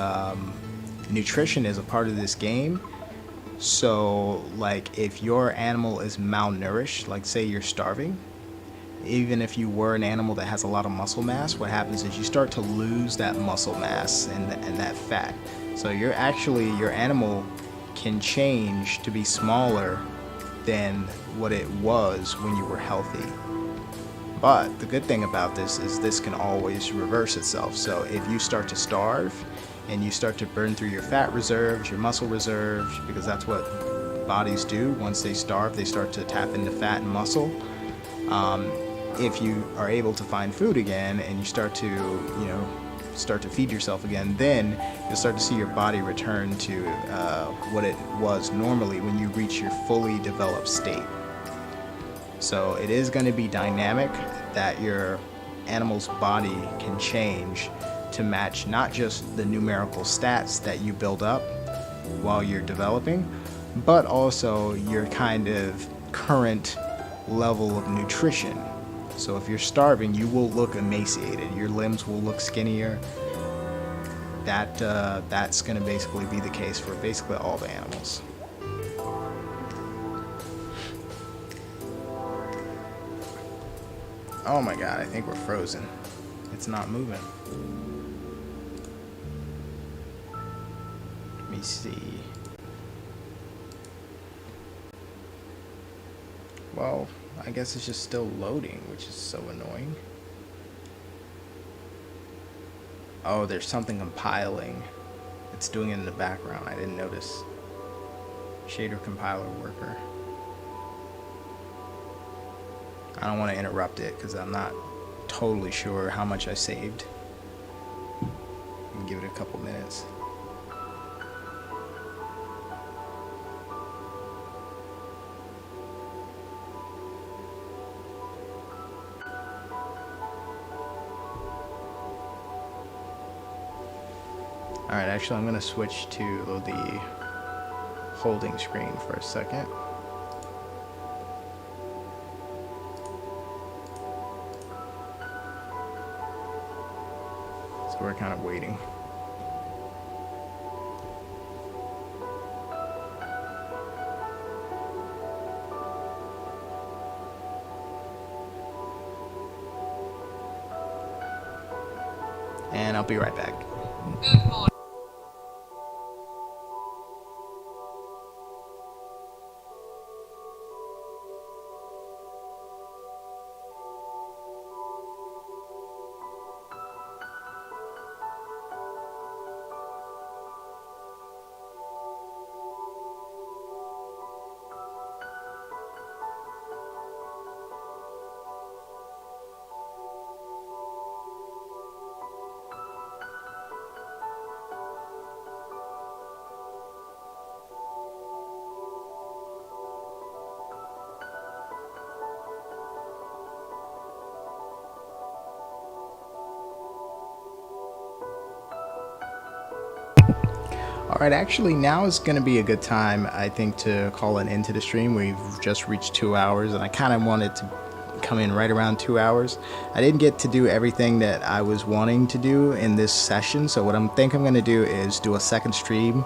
[SPEAKER 1] nutrition is a part of this game. So, like, if your animal is malnourished, like say you're starving, even if you were an animal that has a lot of muscle mass, what happens is you start to lose that muscle mass and that fat. So your animal can change to be smaller than what it was when you were healthy. But the good thing about this is this can always reverse itself. So if you start to starve and you start to burn through your fat reserves, your muscle reserves, because that's what bodies do. Once they starve, they start to tap into fat and muscle. If you are able to find food again and you start to feed yourself again, then you'll start to see your body return to what it was normally when you reach your fully developed state. So it is going to be dynamic that your animal's body can change to match not just the numerical stats that you build up while you're developing, but also your kind of current level of nutrition. So if you're starving, you will look emaciated. Your limbs will look skinnier. That's going to basically be the case for basically all the animals. Oh my god, I think we're frozen. It's not moving. Let me see. Well, I guess it's just still loading, which is so annoying. Oh, there's something compiling. It's doing it in the background. I didn't notice. Shader compiler worker. I don't want to interrupt it because I'm not totally sure how much I saved. Give it a couple minutes. Alright, actually I'm going to switch to the holding screen for a second. So we're kind of waiting. And I'll be right back.
[SPEAKER 3] Good morning.
[SPEAKER 1] Alright, actually now is going to be a good time, I think, to call an end to the stream. We've just reached 2 hours, and I kind of wanted to come in right around 2 hours. I didn't get to do everything that I was wanting to do in this session, so what I think I'm going to do is do a second stream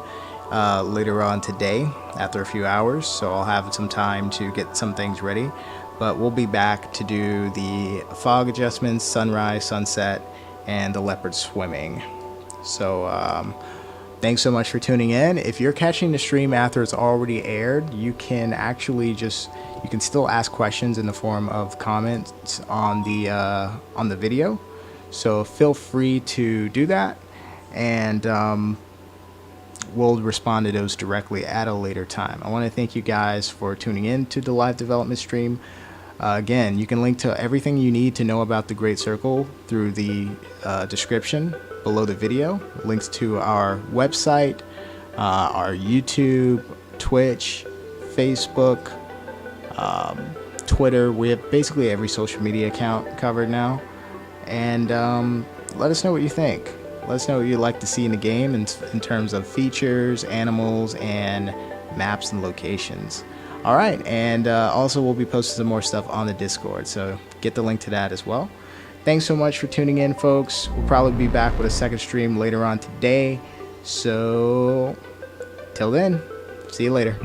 [SPEAKER 1] later on today after a few hours, so I'll have some time to get some things ready. But we'll be back to do the fog adjustments, sunrise, sunset, and the leopard swimming. So thanks so much for tuning in. If you're catching the stream after it's already aired, you can actually you can still ask questions in the form of comments on the video. So feel free to do that, and we'll respond to those directly at a later time. I want to thank you guys for tuning in to the live development stream. Again, you can link to everything you need to know about the Great Circle through the description below the video. Links to our website, our YouTube, Twitch, Facebook, Twitter. We have basically every social media account covered now. And let us know what you think. Let us know what you'd like to see in the game in terms of features, animals, and maps and locations. All right, and also we'll be posting some more stuff on the Discord, so get the link to that as well. Thanks so much for tuning in, folks. We'll probably be back with a second stream later on today. So, till then, see you later.